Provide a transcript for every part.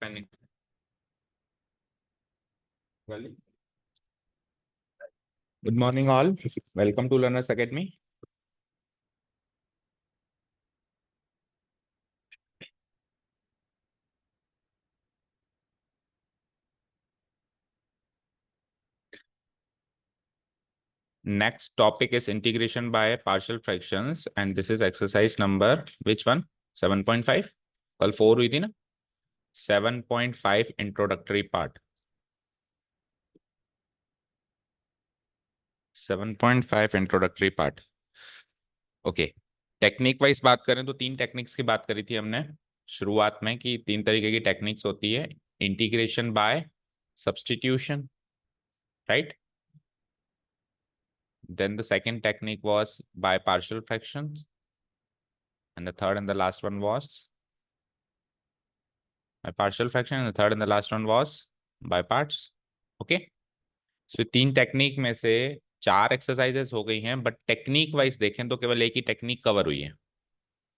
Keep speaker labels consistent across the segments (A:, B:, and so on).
A: Good morning, all. Welcome to Learners Academy. Next topic is integration by partial fractions, and this is exercise number which one? 7.5. कल 4 हुई थी ना? 7.5 introductory part. 7.5 introductory part. Okay, technique wise बात करें तो तीन techniques की बात करी थी हमने शुरुआत में कि तीन तरीके की टेक्निक्स होती है. Integration by substitution, right? Then the second technique was by partial fractions, and the third and the last one was by partial fraction, and the third and the last one was by parts. Okay, so तीन technique में से चार exercises हो गई हैं, but technique wise देखें तो केवल एक ही टेक्निक कवर हुई है.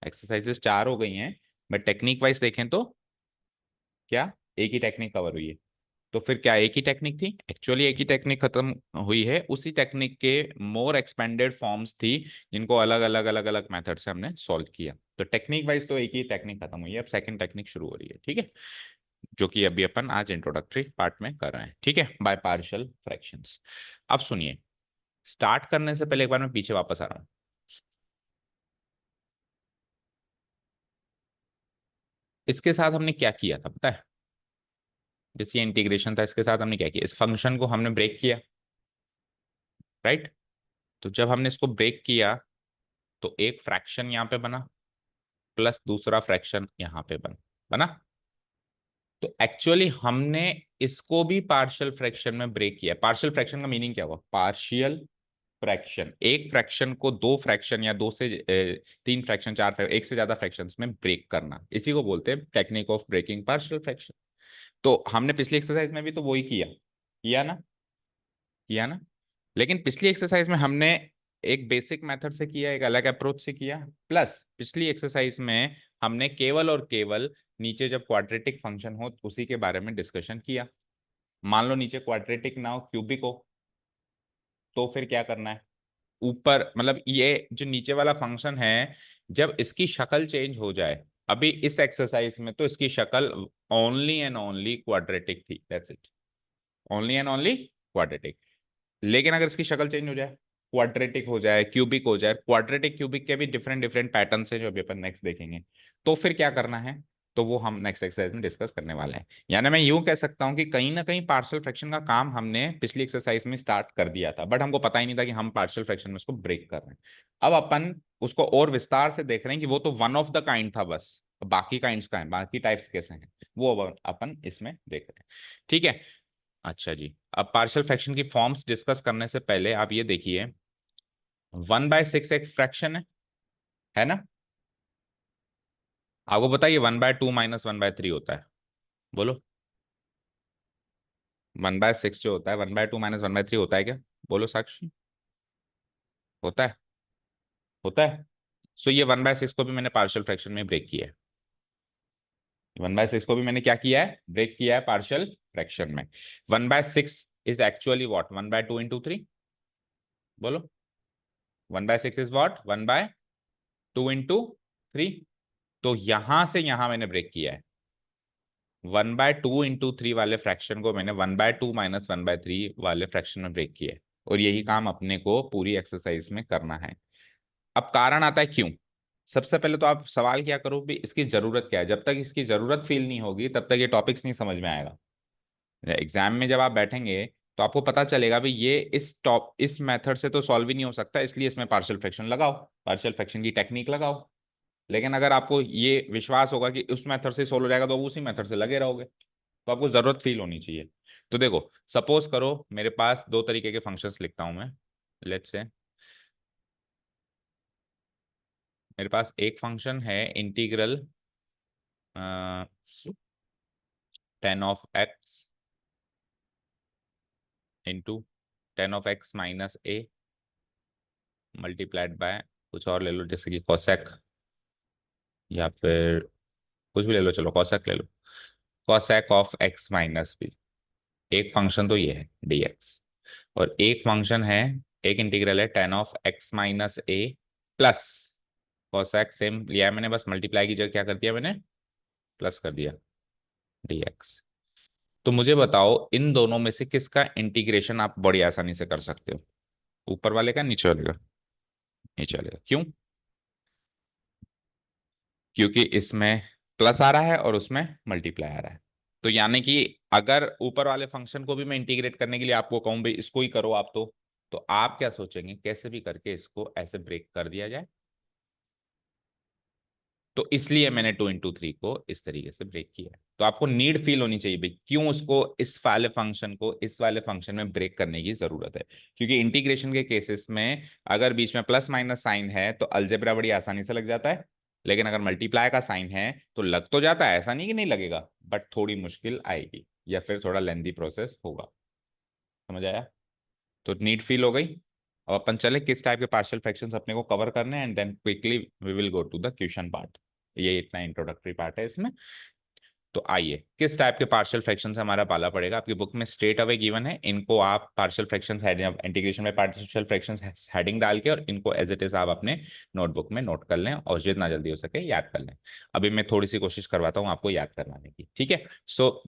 A: एक्सरसाइजेस चार हो गई हैं, बट टेक्निक वाइज देखें तो क्या एक ही टेक्निक कवर हुई है. तो फिर क्या एक ही टेक्निक थी? एक्चुअली एक ही टेक्निक खत्म हुई है. उसी टेक्निक के मोर एक्सपेंडेड फॉर्म्स थी जिनको अलग अलग अलग अलग मेथड से हमने सॉल्व किया. तो टेक्निक वाइज तो एक ही टेक्निक खत्म हुई है, अब सेकंड टेक्निक शुरू हो रही है. ठीक है, जो कि अभी अपन आज इंट्रोडक्टरी पार्ट में कर रहे हैं. ठीक है, बाय पार्शियल फ्रैक्शंस. अब सुनिए, स्टार्ट करने से पहले एक बार मैं पीछे वापस आ रहा हूं. इसके साथ हमने क्या किया था पता है? जैसे इंटीग्रेशन था, इसके साथ हमने क्या किया? इस फंक्शन को हमने ब्रेक किया, राइट? तो जब हमने इसको ब्रेक किया तो एक फ्रैक्शन यहाँ पे बना, प्लस दूसरा फ्रैक्शन यहाँ पे बना. तो एक्चुअली हमने इसको भी पार्शियल फ्रैक्शन में ब्रेक किया. पार्शियल फ्रैक्शन का मीनिंग क्या हुआ? पार्शियल फ्रैक्शन, एक फ्रैक्शन को दो फ्रैक्शन या दो से तीन फ्रैक्शन, चार फ्रैक्शन, एक से ज्यादा फ्रैक्शंस में ब्रेक करना, इसी को बोलते हैं technique of breaking partial fraction. तो हमने पिछली एक्सरसाइज में भी तो वही किया किया ना, किया ना. लेकिन पिछली एक्सरसाइज में हमने एक बेसिक मेथड से किया, एक अलग अप्रोच से किया. प्लस पिछली एक्सरसाइज में हमने केवल और केवल नीचे जब क्वाड्रेटिक फंक्शन हो तो उसी के बारे में डिस्कशन किया. मान लो नीचे क्वाड्रेटिक ना हो, क्यूबिक हो, तो फिर क्या करना है? ऊपर मतलब ये जो नीचे वाला फंक्शन है, जब इसकी शक्ल चेंज हो जाए, अभी इस एक्सरसाइज में तो इसकी शक्ल ओनली एंड ओनली क्वाड्रेटिक थी, that's it, only and only quadratic. लेकिन अगर इसकी शक्ल चेंज हो जाए, क्वाड्रेटिक हो जाए, क्यूबिक हो जाए, क्वाड्रेटिक क्यूबिक के भी डिफरेंट डिफरेंट पैटर्न है जो अभी अपन नेक्स्ट देखेंगे, तो फिर क्या करना है? तो वो हम नेक्स्ट एक्सरसाइज में डिस्कस करने वाले हैं. यानी मैं यूं कह सकता हूं कि कहीं ना कहीं पार्शियल फ्रैक्शन का काम हमने पिछली एक्सरसाइज में स्टार्ट कर दिया था, बट हमको पता ही नहीं था कि हम पार्शियल फ्रैक्शन में उसको ब्रेक कर रहे हैं. अब अपन उसको और विस्तार से देख रहे हैं कि वो तो वन ऑफ द काइंड था बस, बाकी काइंड्स का है, बाकी टाइप्स कैसे हैं वो अब अपन इसमें देख रहे हैं. ठीक है, अच्छा जी. अब पार्शियल फ्रैक्शन की फॉर्म्स डिस्कस करने से पहले आप ये देखिए, 1/6 एक फ्रैक्शन है ना? आपको बताइए 1/2 माइनस 1/3 होता है, बोलो. 1/6 जो होता है, 1/2 माइनस 1/3 होता है क्या? बोलो साक्षी. होता है, होता है. सो ये 1/6 को भी मैंने पार्शियल फ्रैक्शन में ब्रेक किया है. 1/6 को भी मैंने क्या किया है? ब्रेक किया है पार्शियल फ्रैक्शन में. 1/6 इज एक्चुअली वॉट? 1/2 × 3. बोलो, 1/6 इज वॉट? 1/2 × 3. तो यहां से यहां मैंने ब्रेक किया है. 1/2 × 3 वाले फ्रैक्शन को मैंने 1/2 माइनस 1/3 वाले फ्रैक्शन में ब्रेक किया है. और यही काम अपने को पूरी एक्सरसाइज में करना है. अब कारण आता है क्यों. सबसे पहले तो आप सवाल क्या करो भी इसकी जरूरत क्या है. जब तक इसकी जरूरत फील नहीं होगी तब तक ये टॉपिक्स नहीं समझ में आएगा. एग्जाम में जब आप बैठेंगे तो आपको पता चलेगा भी ये इस मेथड से तो सॉल्व ही नहीं हो सकता, इसलिए इसमें पार्शियल फ्रैक्शन लगाओ, पार्शियल फ्रैक्शन की टेक्निक लगाओ. लेकिन अगर आपको ये विश्वास होगा कि उस मेथड से सोल्व हो जाएगा तो उसी मेथड से लगे रहोगे. तो आपको जरूरत फील होनी चाहिए. तो देखो, सपोज करो मेरे पास दो तरीके के फंक्शंस लिखता हूं मैं. लेट्स से मेरे पास एक फंक्शन है integral tan of x into tan of x - a multiplied by कुछ और ले लो, जैसे कि cosec, या फिर कुछ भी ले लो, चलो cosec ले लो. Cosec of x minus b. एक फंक्शन तो ये है dx, और एक फंक्शन है, एक इंटीग्रल है tan of x minus A plus cosec, same लिया है मैंने, बस मल्टीप्लाई की जगह क्या कर दिया मैंने, प्लस कर दिया dx। तो मुझे बताओ इन दोनों में से किसका इंटीग्रेशन आप बड़ी आसानी से कर सकते हो, ऊपर वाले का नीचे वाले का? नीचे वाले का, क्यों? क्योंकि इसमें प्लस आ रहा है और उसमें मल्टीप्लाई आ रहा है। तो यानी कि अगर ऊपर वाले फंक्शन को भी मैं इंटीग्रेट करने के लिए आपको कहूं भाई इसको ही करो आप, तो आप क्या सोचेंगे, कैसे भी करके इसको ऐसे ब्रेक कर दिया जाए। तो इसलिए मैंने 2 into 3 को इस तरीके से ब्रेक किया है। तो आपको नीड फील होनी चाहिए भाई क्यों उसको, इस वाले फंक्शन को इस वाले फंक्शन में ब्रेक करने की जरूरत है। क्योंकि इंटीग्रेशन के केसेस में अगर बीच में प्लस माइनस साइन है तो अलजेब्रा बड़ी आसानी से लग जाता है, लेकिन अगर मल्टीप्लाई का साइन है तो लग तो जाता है, ऐसा नहीं कि नहीं लगेगा, बट थोड़ी मुश्किल आएगी या फिर थोड़ा लेंदी प्रोसेस होगा। समझ आया? तो नीड फील हो गई। अब अपन चले किस टाइप के पार्शियल फ्रैक्शंस अपने को कवर करने हैं, and then quickly we will go to the question part. ये इतना इंट्रोडक्टरी पार्ट है इसमें। तो आइए किस टाइप के पार्शियल फ्रैक्शंस हमारा पाला पड़ेगा, आपकी बुक में स्ट्रेट अवे गिवन है, इनको आप पार्शियल फ्रैक्शंस इंटीग्रेशन में पार्शियल फ्रैक्शंस हेडिंग डाल के और इनको एज इट इज आप अपने नोटबुक में नोट कर लें और जितना जल्दी हो सके याद कर लें। अभी मैं थोड़ी सी कोशिश करवाता हूँ आपको याद करवाने की, ठीक है? सो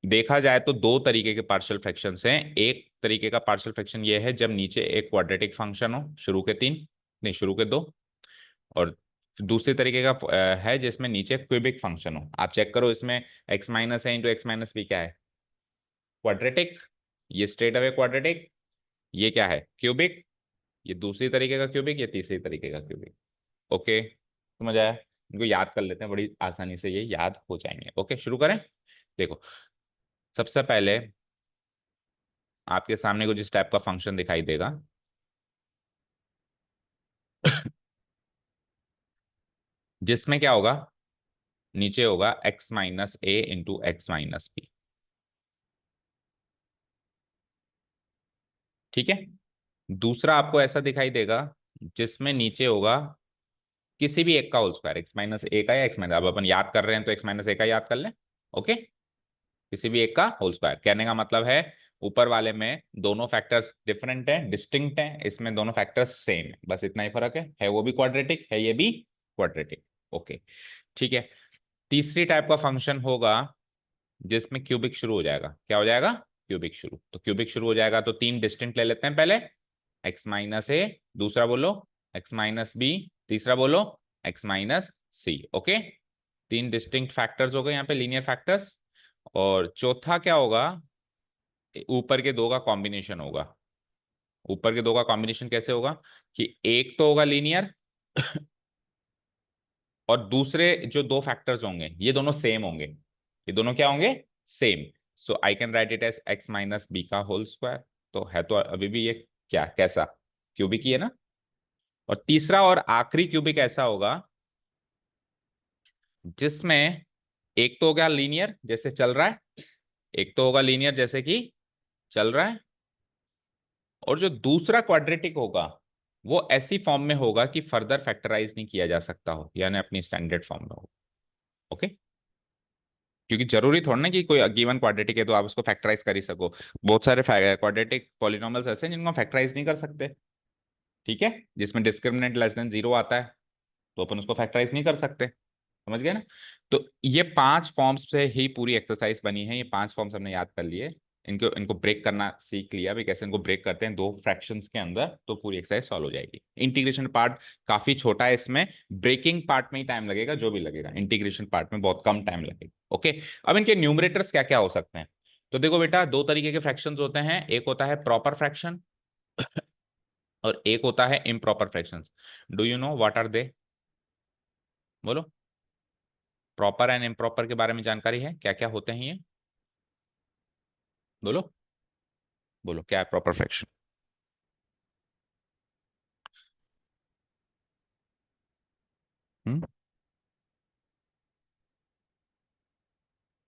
A: देखा जाए तो दो तरीके के पार्शियल फ्रैक्शंस हैं। एक तरीके का पार्शियल फ्रैक्शन ये है जब नीचे एक क्वाड्रेटिक फंक्शन हो, शुरू के तीन, नहीं शुरू के दो, और दूसरे तरीके का है जिसमें नीचे क्यूबिक फंक्शन हो। आप चेक करो इसमें x माइनस है इंटू एक्स माइनस बी क्या है, क्वाड्रेटिक। ये स्ट्रेट अवे क्वाड्रेटिक, ये क्या है, क्यूबिक। ये दूसरी तरीके का क्यूबिक, ये तीसरी तरीके का क्यूबिक। ओके, समझ आया? इनको याद कर लेते हैं, बड़ी आसानी से ये याद हो जाएंगे। ओके, शुरू करें। देखो, सबसे पहले आपके सामने कुछ इस टाइप का फंक्शन दिखाई देगा जिसमें क्या होगा, नीचे होगा x minus a into x minus B. ठीक है। दूसरा आपको ऐसा दिखाई देगा जिसमें नीचे होगा किसी भी एक का होल स्क्वायर, एक्स माइनस ए का या एक्स माइनस, अब अपन याद कर रहे हैं तो एक्स माइनस ए का याद कर लें। ओके, किसी भी एक का होल स्क्वायर कहने का मतलब है ऊपर वाले में दोनों फैक्टर्स डिफरेंट हैं, डिस्टिंक्ट हैं, इसमें दोनों फैक्टर्स सेम है, बस इतना ही फर्क है वो भी क्वाड्रेटिक है, ये भी क्वाड्रेटिक। ओके, ठीक है। तीसरी टाइप का फंक्शन होगा जिसमें क्यूबिक शुरू हो जाएगा, क्या हो जाएगा, क्यूबिक शुरू। तो क्यूबिक शुरू हो जाएगा तो तीन डिस्टिंक्ट ले लेते हैं पहले, एक्स माइनस ए, दूसरा बोलो एक्स माइनस बी, तीसरा बोलो एक्स माइनस सी। ओके, तीन डिस्टिंक्ट फैक्टर्स हो गए यहाँ पे, लीनियर फैक्टर्स। और चौथा क्या होगा, ऊपर के दो का कॉम्बिनेशन होगा। ऊपर के दो का कॉम्बिनेशन कैसे होगा कि एक तो होगा लीनियर और दूसरे जो दो फैक्टर्स होंगे ये दोनों सेम होंगे, ये दोनों क्या होंगे, same. So I can write it as X minus B का होल स्क्वायर। तो है तो अभी भी ये क्या, कैसा, क्यूबिक ही है ना। और तीसरा और आखिरी क्यूबिक ऐसा होगा जिसमें एक तो हो गया लीनियर जैसे चल रहा है, एक तो होगा लीनियर जैसे कि चल रहा है, और जो दूसरा क्वाड्रेटिक होगा वो ऐसी फॉर्म में होगा कि फर्दर फैक्टराइज नहीं किया जा सकता हो, यानी अपनी स्टैंडर्ड फॉर्म में हो। ओके, क्योंकि जरूरी थोड़ा ना कि कोई गिवन क्वाड्रेटिक है तो आप उसको फैक्टराइज कर ही सको। बहुत सारे क्वाड्रेटिक पॉलिनॉमल्स ऐसे हैं जिनको फैक्टराइज नहीं कर सकते। ठीक है, जिसमें डिस्क्रिमिनेंट लेस देन जीरो आता है तो अपन उसको फैक्टराइज नहीं कर सकते। समझ गए ना? तो ये पांच फॉर्म्स से ही पूरी एक्सरसाइज बनी है, ये पांच फॉर्म्स हमने याद कर लिए, इनको इनको ब्रेक करना सीख लिया भी कैसे इनको ब्रेक करते हैं दो फ्रैक्शंस के अंदर, तो पूरी एक्सरसाइज सॉल्व हो जाएगी। इंटीग्रेशन पार्ट काफी छोटा है, इसमें ब्रेकिंग पार्ट में ही टाइम लगेगा, जो भी लगेगा इंटीग्रेशन पार्ट में बहुत कम टाइम लगेगा। ओके, अब इनके न्यूमरेटर्स क्या क्या हो सकते हैं। तो देखो बेटा, दो तरीके के फ्रैक्शंस होते हैं, एक होता है प्रॉपर फ्रैक्शन और एक होता है improper fractions. Do you know what are they, बोलो। प्रॉपर एंड इम्प्रॉपर के बारे में जानकारी है, क्या क्या होते हैं ये, बोलो। बोलो क्या है प्रॉपर फ्रैक्शन।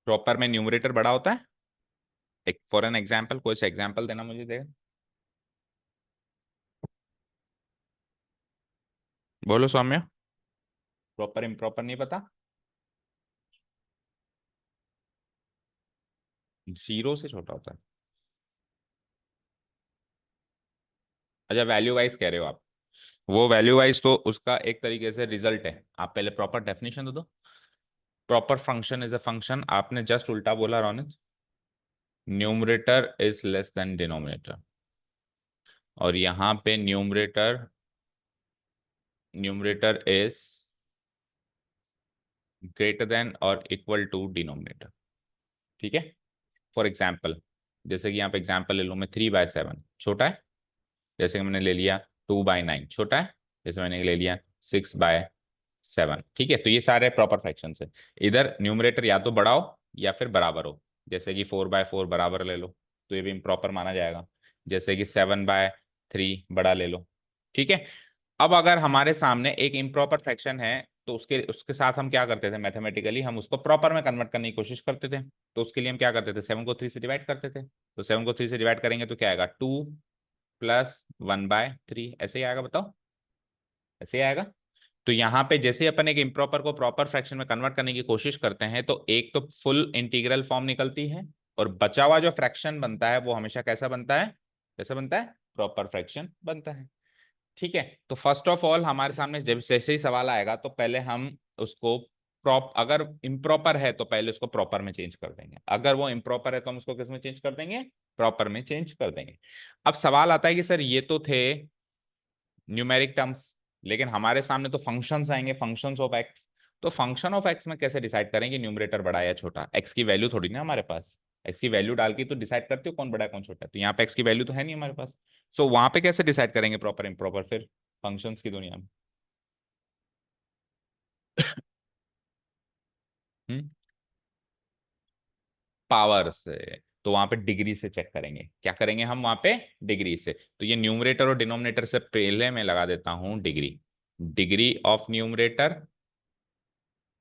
A: प्रॉपर में न्यूमरेटर बड़ा होता है, एक फॉर एन एग्जाम्पल कोई सा एग्जाम्पल देना मुझे, देगा, बोलो सौम्य। प्रॉपर इम्प्रॉपर नहीं पता? जीरो से छोटा होता है? अच्छा, वैल्यू वाइज कह रहे हो आप? वो वैल्यू वाइज तो उसका एक तरीके से रिजल्ट है। आप पहले प्रॉपर डेफिनेशन तो दो। Proper function is a function, आपने जस्ट उल्टा बोला Ronit. Numerator is less than denominator, और यहाँ पे numerator, numerator is greater than और इक्वल टू डिनोमिनेटर। ठीक है। फॉर एग्जाम्पल, जैसे कि यहाँ पे एग्जाम्पल ले लूँ मैं, 3/7 छोटा है, जैसे कि मैंने ले लिया 2/9 छोटा है, जैसे मैंने ले लिया 6/7। ठीक है, तो ये सारे प्रॉपर फ्रैक्शन है। इधर न्यूमरेटर या तो बड़ा हो या फिर बराबर हो, जैसे कि 4/4 बराबर ले लो तो ये भी इम्प्रॉपर माना जाएगा, जैसे कि 7/3 बड़ा ले लो। ठीक है। अब अगर हमारे सामने एक इम्प्रॉपर फ्रैक्शन है, तो उसके उसके साथ हम क्या करते थे, मैथमेटिकली हम उसको प्रॉपर में कन्वर्ट करने की कोशिश करते थे। तो उसके लिए हम क्या करते थे, 7 को 3 से डिवाइड करते थे। तो 7 को 3 से डिवाइड करेंगे तो क्या आएगा, 2+1/3, ऐसे ही आएगा, बताओ, ऐसे ही आएगा। तो यहाँ पे जैसे ही अपन एक इम्प्रॉपर को प्रॉपर फ्रैक्शन में कन्वर्ट करने की कोशिश करते हैं, तो एक तो फुल इंटीग्रल फॉर्म निकलती है, और बचा हुआ जो फ्रैक्शन बनता है वो हमेशा कैसा बनता है, कैसा बनता है, प्रॉपर फ्रैक्शन बनता है। ठीक है। तो फर्स्ट ऑफ ऑल हमारे सामने जब जैसे ही सवाल आएगा तो पहले हम उसको प्रॉप अगर इम्प्रॉपर है तो पहले उसको प्रॉपर में चेंज कर देंगे, अगर वो इम्प्रॉपर है तो हम उसको किस में चेंज कर देंगे, प्रॉपर में चेंज कर देंगे। अब सवाल आता है कि सर ये तो थे न्यूमेरिक टर्म्स, लेकिन हमारे सामने तो फंक्शंस आएंगे, फंक्शंस ऑफ एक्स। तो फंक्शन ऑफ एक्स में कैसे डिसाइड करेंगे न्यूमरेटर बड़ा या छोटा, एक्स की वैल्यू थोड़ी ना हमारे पास। एक्स की वैल्यू डाल के तो डिसाइड करते हो कौन बड़ा है कौन छोटा है, तो यहाँ पे एक्स की वैल्यू तो है नहीं हमारे पास। सो वहां पे कैसे डिसाइड करेंगे प्रॉपर इम्प्रॉपर फिर, फंक्शंस की दुनिया में? हम्म, पावर से। तो वहां पे डिग्री से चेक करेंगे, क्या करेंगे हम वहां पे, डिग्री से। तो ये न्यूमरेटर और डिनोमिनेटर से पहले मैं लगा देता हूं degree, degree of numerator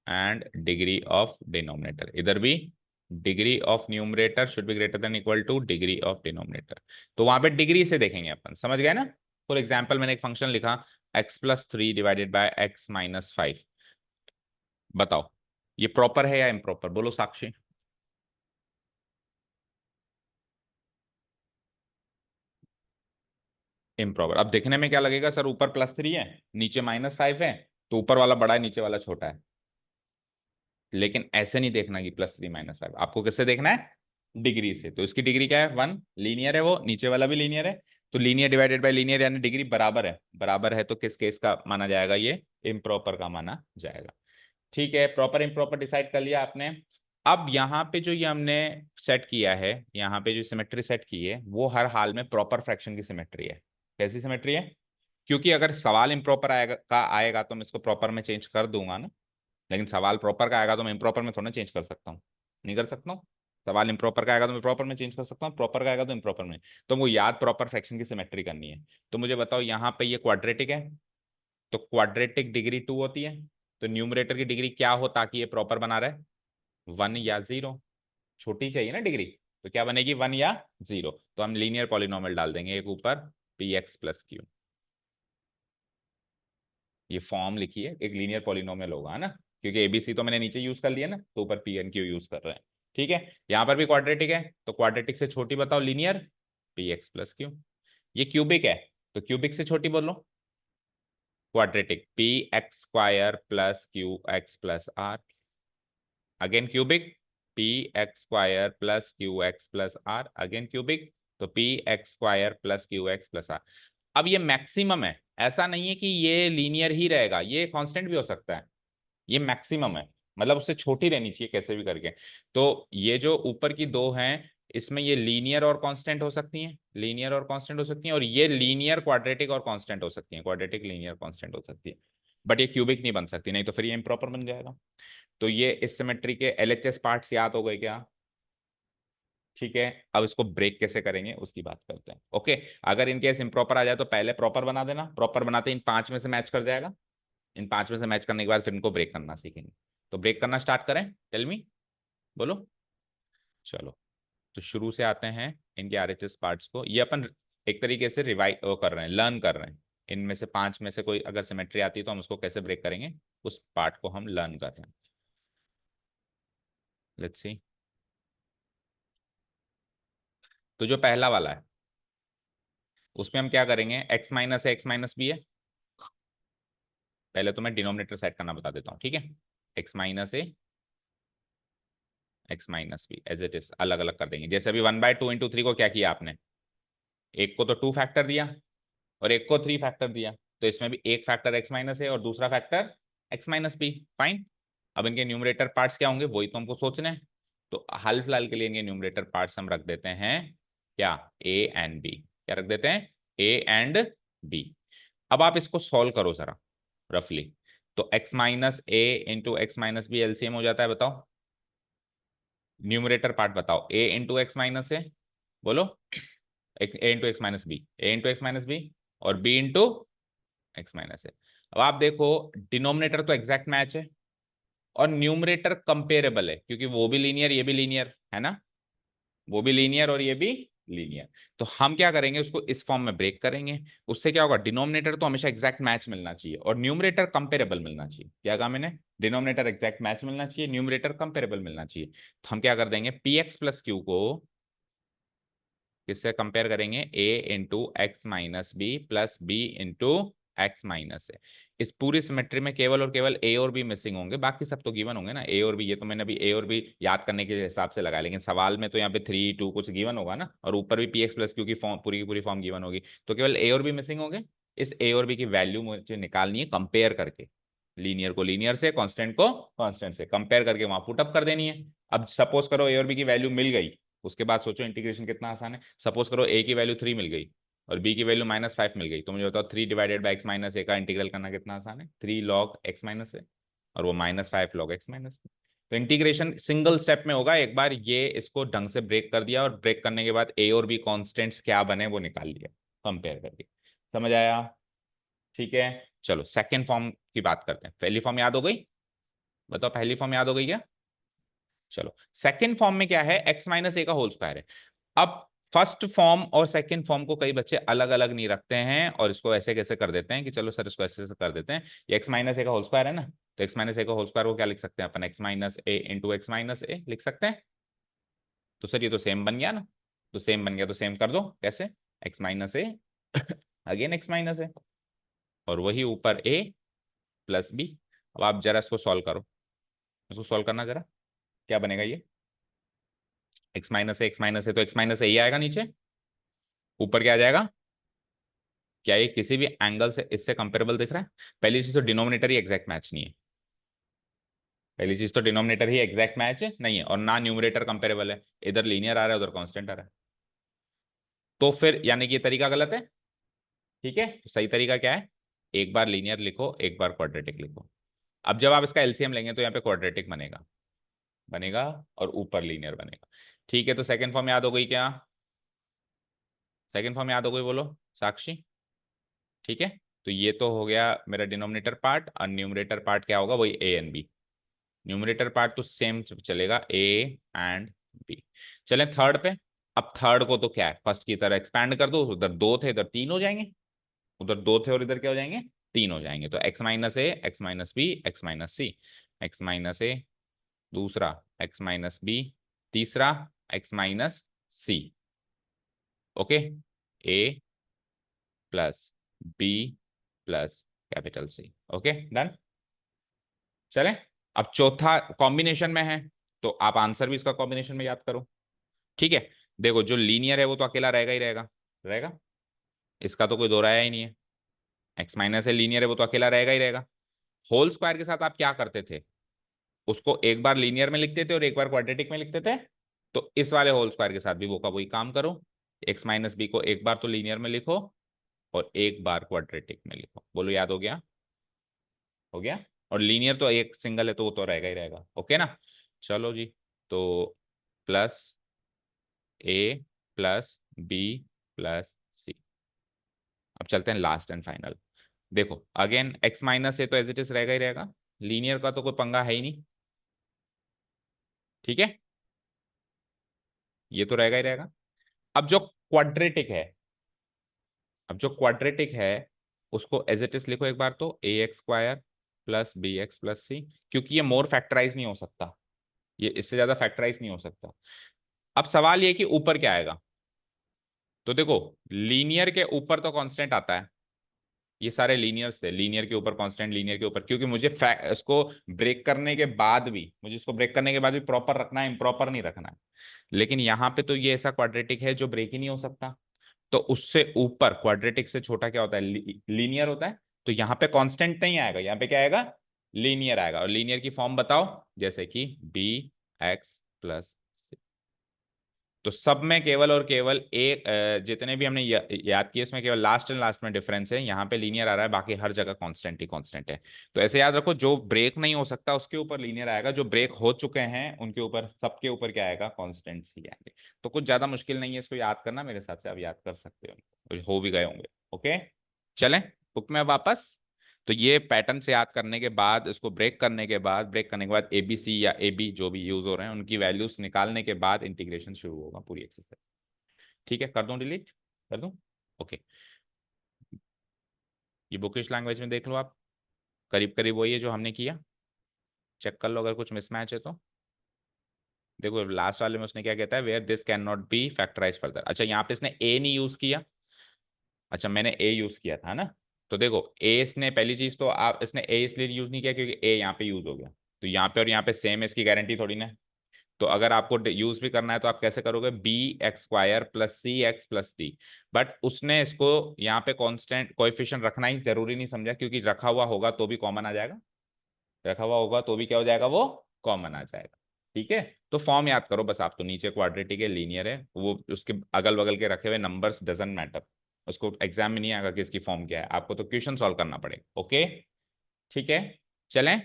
A: and degree of denominator. इधर भी degree of numerator should be greater than equal two degree of denominator. तो वहां पे डिग्री से देखेंगे अपन, समझ गए ना। फॉर एग्जाम्पल मैंने एक फंक्शन लिखा, x+3 ÷ x-5। बताओ ये प्रॉपर है या इम्प्रॉपर, बोलो साक्षी। इम्प्रॉपर। अब देखने में क्या लगेगा, सर ऊपर +3 है नीचे -5 है, तो ऊपर वाला बड़ा है नीचे वाला छोटा है। लेकिन ऐसे नहीं देखना कि +3 - 5, आपको किससे देखना है, डिग्री से। तो इसकी डिग्री क्या है, 1, लीनियर है वो, नीचे वाला भी लीनियर है। तो लीनियर डिवाइडेड बाय लीनियर यानी डिग्री बराबर है, बराबर है तो किस केस का माना जाएगा, ये इम्प्रॉपर का माना जाएगा। ठीक है, प्रॉपर इम्प्रॉपर डिसाइड कर लिया आपने। अब यहाँ पे जो ये हमने सेट किया है, यहाँ पे जो सिमेट्री सेट की है वो हर हाल में प्रॉपर फ्रैक्शन की सिमेट्री है। कैसी सिमेट्री है, क्योंकि अगर सवाल इम्प्रॉपर आएगा तो मैं इसको प्रॉपर में चेंज कर दूंगा ना, लेकिन सवाल प्रॉपर का आएगा तो मैं इम्प्रॉपर में थोड़ा चेंज कर सकता हूँ, नहीं कर सकता हूँ। सवाल इम्प्रॉपर का आएगा तो मैं प्रॉपर में चेंज कर सकता हूँ, प्रॉपर का आएगा तो इम्प्रॉपर में। तो मुझे याद प्रॉपर फ्रैक्शन की सिमेट्री करनी है। तो मुझे बताओ यहाँ पे ये क्वाड्रेटिक है, तो क्वाड्रेटिक डिग्री 2 होती है। तो न्यूमरेटर की डिग्री क्या हो ताकि ये प्रॉपर बना रहे, 1 या 0, छोटी चाहिए ना डिग्री, तो क्या बनेगी, 1 या 0। तो हम लीनियर पॉलिनोमियल डाल देंगे एक ऊपर, px+q। ये फॉर्म लिखिए, एक लीनियर पॉलिनोमियल होगा, है ना, क्योंकि एबीसी तो मैंने नीचे यूज कर लिया ना, तो ऊपर पी एन क्यू यूज कर रहे हैं। ठीक है, यहाँ पर भी क्वाड्रेटिक है, तो क्वाड्रेटिक से छोटी बताओ लीनियर, px+q। ये क्यूबिक है, तो क्यूबिक से छोटी बोलो, quadratic, px² + qx + r। Again cubic, px² + qx + r, again cubic, तो px² + qx + r। अब ये मैक्सिमम है, ऐसा नहीं है कि ये लीनियर ही रहेगा, ये कांस्टेंट भी हो सकता है। ये मैक्सिमम है, मतलब उससे छोटी रहनी चाहिए कैसे भी करके। तो ये जो ऊपर की दो हैं, इसमें ये लीनियर और कांस्टेंट हो सकती हैं, लीनियर और कांस्टेंट हो सकती हैं, और ये लीनियर क्वाड्रेटिक और कांस्टेंट हो सकती हैं, क्वाड्रेटिक लीनियर कांस्टेंट हो सकती है। बट ये क्यूबिक नहीं बन सकती, नहीं तो फिर ये इम्प्रॉपर बन जाएगा। तो ये इस सिमेट्री के एलएचएस पार्ट्स याद हो गए क्या? ठीक है। अब इसको ब्रेक कैसे करेंगे उसकी बात करते हैं। ओके, अगर इनकेस इम्प्रॉपर आ जाए तो पहले प्रॉपर बना देना, प्रॉपर बनाते इन 5 में से मैच कर जाएगा। इन 5 में से मैच करने के बाद फिर इनको ब्रेक करना सीखेंगे। तो ब्रेक करना स्टार्ट करें, टेल मी, बोलो। चलो, तो शुरू से आते हैं इनके आरएचएस पार्ट्स को। ये अपन एक तरीके से रिवाइज कर रहे हैं, लर्न कर रहे हैं। इनमें से 5 में से कोई अगर सिमेट्री आती है तो हम उसको कैसे ब्रेक करेंगे, उस पार्ट को हम लर्न कर रहे हैं। Let's see. तो जो पहला वाला है उसमें हम क्या करेंगे, एक्स माइनस है एक्स माइनस बी है। पहले तो मैं डिनोमिनेटर सेट करना बता देता हूँ, ठीक है। X minus A x minus B as it is अलग अलग कर देंगे। जैसे अभी 1/2 × 3 को क्या किया आपने, एक को तो 2 फैक्टर दिया और एक को 3 फैक्टर दिया, तो इसमें भी एक फैक्टर एक्स माइनस है और दूसरा factor X minus B. Fine. अब इनके न्यूमरेटर पार्ट्स क्या होंगे वही तो हमको सोचना है। तो हाल फिलहाल के लिए इनके न्यूमरेटर पार्ट्स हम रख देते हैं क्या, ए एंड बी। क्या रख देते हैं, ए एंड बी। अब आप इसको सॉल्व करो जरा रफली। तो x minus a into x minus b LCM हो जाता है, बताओ। न्यूमरेटर पार्ट बताओ, a into x minus a, बोलो। A into x minus b, a into x minus b और b into x minus a. अब आप देखो डिनोमिनेटर तो एग्जैक्ट मैच है और न्यूमरेटर कंपेरेबल है, क्योंकि वो भी लीनियर ये भी लीनियर है ना, वो भी लीनियर और ये भी लीनियर। तो हम क्या करेंगे, उसको इस फॉर्म में ब्रेक करेंगे। उससे क्या होगा, डिनोमिनेटर तो हमेशा एग्जैक्ट मैच मिलना चाहिए और न्यूमरेटर कंपेरेबल मिलना चाहिए। क्या कहा मैंने, डिनोमिनेटर एग्जैक्ट मैच मिलना चाहिए, न्यूमरेटर कंपेरेबल मिलना चाहिए। तो हम क्या कर देंगे, पी एक्स प्लस क्यू को किससे कंपेयर करेंगे, a into x minus b plus B into x minus a. इस पूरी सिमेट्री में केवल और केवल ए और बी मिसिंग होंगे, बाकी सब तो गिवन होंगे ना। ए और बी, ये तो मैंने अभी ए और बी याद करने के हिसाब से लगाया, लेकिन सवाल में तो यहाँ पे 3 2 कुछ गिवन होगा ना, और ऊपर भी पी एक्स प्लस क्यू की फॉर्म पूरी की पूरी फॉर्म गिवन होगी। तो केवल ए और बी मिसिंग होंगे। इस ए और बी की वैल्यू मुझे निकालनी है कंपेयर करके, लीनियर को लीनियर से, कांस्टेंट को कांस्टेंट से कंपेयर करके वहां पुटअप कर देनी है। अब सपोज करो ए और बी की वैल्यू मिल गई, उसके बाद सोचो इंटीग्रेशन कितना आसान है। सपोज करो ए की वैल्यू 3 मिल गई और बी की वैल्यू -5 मिल गई, तो मुझे बताओ 3 डिवाइडेड बाई एक्स माइनस ए का इंटीग्रल करना कितना आसान है, 3 लॉग एक्स माइनस ए और वो -5 लॉग एक्स माइनस। तो इंटीग्रेशन सिंगल स्टेप में होगा। एक बार ये इसको ढंग से ब्रेक कर दिया और ब्रेक करने के बाद ए और बी कॉन्स्टेंट्स क्या बने वो निकाल लिया कंपेयर करके। समझ आया, ठीक है। चलो सेकेंड फॉर्म की बात करते हैं। पहली फॉर्म याद हो गई, बताओ पहली फॉर्म याद हो गई क्या। चलो सेकेंड फॉर्म में क्या है, एक्स माइनस ए का होल स्क्वायर है। अब फर्स्ट फॉर्म और सेकंड फॉर्म को कई बच्चे अलग अलग नहीं रखते हैं और इसको ऐसे कैसे कर देते हैं कि चलो सर इसको ऐसे ऐसे कर देते हैं। ये एक्स माइनस ए का होल स्क्वायर है ना, तो एक्स माइनस ए का होल स्क्वायर को क्या लिख सकते हैं अपन, x minus a into x minus ए लिख सकते हैं। तो सर ये तो सेम बन गया ना, तो सेम बन गया तो सेम कर दो, कैसे, एक्स माइनस ए अगेन एक्स माइनस ए और वही ऊपर ए प्लस बी। अब आप जरा इसको सॉल्व करो, इसको सॉल्व करना जरा, क्या बनेगा ये, एक्स माइनस ए तो एक्स माइनस ए ही आएगा नीचे, ऊपर क्या आ जाएगा, क्या ये किसी भी एंगल से इससे कंपेरेबल दिख रहा है। पहली चीज तो डिनोमिनेटर ही एग्जैक्ट मैच नहीं है, पहली चीज तो डिनोमिनेटर ही एग्जैक्ट मैच नहीं है और ना न्यूमरेटर कंपेरेबल है, इधर लीनियर आ रहा है उधर कांस्टेंट आ रहा है। तो फिर यानी कि ये तरीका गलत है, ठीक है। तो सही तरीका क्या है, एक बार लीनियर लिखो एक बार क्वाड्रेटिक लिखो। अब जब आप इसका एलसीएम लेंगे तो यहाँ पे क्वाड्रेटिक बनेगा, बनेगा और ऊपर लीनियर बनेगा, ठीक है। तो सेकंड फॉर्म याद हो गई क्या, सेकंड फॉर्म याद हो गई, बोलो साक्षी, ठीक है। तो ये तो हो गया मेरा डिनोमिनेटर पार्ट और न्यूमरेटर पार्ट क्या होगा, वही A and B. Numerator part तो सेम चलेगा, ए एंड बी। चलें थर्ड पे। अब थर्ड को तो क्या है, फर्स्ट की तरह एक्सपैंड कर दो, उधर 2 थे इधर 3 हो जाएंगे, उधर 2 थे और इधर क्या हो जाएंगे, 3 हो जाएंगे। तो x minus A x minus b x minus c, x minus a दूसरा एक्स माइनस बी तीसरा x minus c. Okay, a plus b plus capital C. Okay done. चलें, अब चौथा कॉम्बिनेशन में है, तो आप आंसर भी इसका कॉम्बिनेशन में याद करो, ठीक है। देखो जो लीनियर है वो तो अकेला रहेगा ही रहेगा, रहेगा, इसका तो कोई दो राय ही नहीं है। एक्स माइनस है लीनियर है वो तो अकेला रहेगा ही रहेगा। होल स्क्वायर के साथ आप क्या करते थे, उसको एक बार लीनियर में लिखते थे और एक बार क्वाड्रेटिक में लिखते थे। तो इस वाले होल स्क्वायर के साथ भी वो का वही काम करो, एक्स माइनस बी को एक बार तो लीनियर में लिखो और एक बार क्वाड्रेटिक में लिखो। बोलो याद हो गया, हो गया। और लीनियर तो एक सिंगल है तो वो तो रहेगा ही रहेगा, ओके ना। चलो जी, तो प्लस ए प्लस बी प्लस सी। अब चलते हैं लास्ट एंड फाइनल। देखो अगेन एक्स माइनस ए तो एज इट इज रहेगा ही रहेगा, लीनियर का तो कोई पंगा है ही नहीं, ठीक है, ये तो रहेगा ही रहेगा। अब जो क्वाड्रेटिक है, अब जो क्वाड्रेटिक है उसको एज इट इज लिखो एक बार, तो a x square plus b x plus c, क्योंकि ये मोर फैक्टराइज नहीं हो सकता, ये इससे ज्यादा फैक्टराइज नहीं हो सकता। अब सवाल ये कि ऊपर क्या आएगा, तो देखो लीनियर के ऊपर तो कांस्टेंट आता है, ये सारे लीनियर्स थे, लीनियर के ऊपर कांस्टेंट, लीनियर के ऊपर, क्योंकि मुझे इसको ब्रेक करने के बाद भी, मुझे इसको ब्रेक करने के बाद भी प्रॉपर रखना है, इम्प्रॉपर नहीं रखना है। लेकिन यहाँ पे तो ये ऐसा क्वाड्रेटिक है जो ब्रेक ही नहीं हो सकता, तो उससे ऊपर क्वाड्रेटिक से छोटा क्या होता है, लीनियर होता है। तो यहाँ पे कांस्टेंट नहीं आएगा, यहाँ पे क्या आएगा, लीनियर आएगा। और लीनियर की फॉर्म बताओ, जैसे कि बी एक्स प्लस, तो सब में केवल और केवल एक, जितने भी हमने याद किए इसमें केवल लास्ट एंड लास्ट में डिफरेंस है, यहाँ पे लीनियर आ रहा है, बाकी हर जगह कांस्टेंट ही कांस्टेंट है। तो ऐसे याद रखो, जो ब्रेक नहीं हो सकता उसके ऊपर लीनियर आएगा, जो ब्रेक हो चुके हैं उनके ऊपर, सबके ऊपर क्या आएगा, कांस्टेंट्स ही आएंगे। तो कुछ ज्यादा मुश्किल नहीं है इसको याद करना, मेरे हिसाब से आप याद कर सकते हो भी गए होंगे। ओके, चलें बुक में वापस। तो ये पैटर्न से याद करने के बाद, इसको ब्रेक करने के बाद, ब्रेक करने के बाद ए बी सी या ए बी जो भी यूज हो रहे हैं उनकी वैल्यूज निकालने के बाद इंटीग्रेशन शुरू होगा पूरी एक्सरसाइज। ठीक है, कर दूं डिलीट, कर दूं। ओके, ये बुकिश लैंग्वेज में देख लो आप, करीब करीब वही है जो हमने किया, चेक कर लो अगर कुछ मिसमैच है तो। देखो लास्ट वाले में उसने क्या कहता है, where this cannot be factorise further. अच्छा यहाँ पे इसने ए नहीं यूज किया, अच्छा मैंने ए यूज किया था ना। तो देखो ए, इसने पहली चीज तो आप, इसने ए इसलिए यूज नहीं किया क्योंकि ए यहाँ पे यूज हो गया, तो यहाँ पे और यहाँ पे सेम है, इसकी गारंटी थोड़ी ना है। तो अगर आपको यूज भी करना है तो आप कैसे करोगे, B X square plus C X plus D. But उसने इसको यहाँ पे कांस्टेंट कोएफिशिएंट रखना ही जरूरी नहीं समझा, क्योंकि रखा हुआ होगा तो भी कॉमन आ जाएगा, रखा हुआ होगा तो भी क्या हो जाएगा, वो कॉमन आ जाएगा। ठीक है, तो फॉर्म याद करो बस आप, तो नीचे क्वाड्रेटिक है, लीनियर है, वो उसके अगल बगल के रखे हुए नंबर्स डजंट मैटर, उसको एग्जाम में नहीं आएगा कि इसकी फॉर्म क्या है, आपको तो क्वेश्चन सॉल्व करना पड़ेगा। ओके, ठीक है, चलें।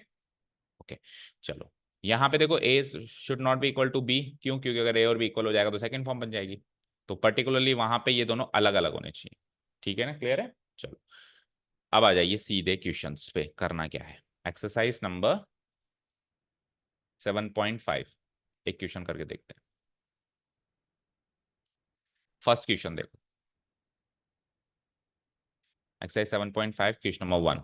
A: ओके, चलो यहाँ पे देखो a should not be equal to b, क्यों, क्योंकि अगर ए और बी इक्वल हो जाएगा तो सेकंड फॉर्म बन जाएगी, तो पर्टिकुलरली वहां पे ये दोनों अलग अलग होने चाहिए। ठीक है ना, क्लियर है। चलो अब आ जाइए सीधे क्वेश्चंस पे, करना क्या है, एक्सरसाइज नंबर 7.5, एक क्वेश्चन करके देखते हैं। फर्स्ट क्वेश्चन देखो, एक्सरसाइज 7.5 क्वेश्चन नंबर 1,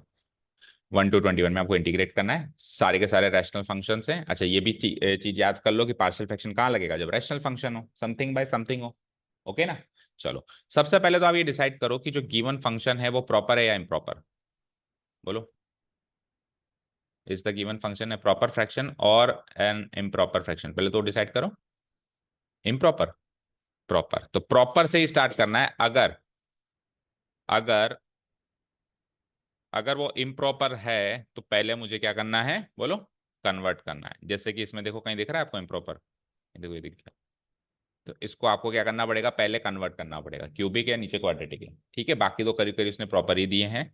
A: 1 to 21 में आपको इंटीग्रेट करना है, सारे के सारे रैशनल फंक्शंस हैं। अच्छा ये भी चीज याद कर लो कि पार्शियल फ्रैक्शन कहाँ लगेगा, जब रैशनल फंक्शन हो, समथिंग बाय समथिंग हो। ओके ना, चलो सबसे पहले तो आप ये डिसाइड करो कि जो गिवन फंक्शन है वो प्रॉपर है या इम्प्रॉपर, बोलो। इज द गिवन फंक्शन है प्रॉपर फ्रैक्शन और एन इम्प्रॉपर फ्रैक्शन, पहले तो डिसाइड करो। इम्प्रॉपर, प्रॉपर, तो प्रॉपर से ही स्टार्ट करना है। अगर अगर अगर वो इम्प्रॉपर है तो पहले मुझे क्या करना है, बोलो, कन्वर्ट करना है। जैसे कि इसमें देखो, कहीं दिख रहा है आपको इम्प्रॉपर, देखो ये दिख गया, तो इसको आपको क्या करना पड़ेगा, पहले कन्वर्ट करना पड़ेगा, क्यूबिक है नीचे क्वाड्रेटिक है। ठीक है, बाकी तो करीब करीब उसने प्रॉपर ही दिए हैं,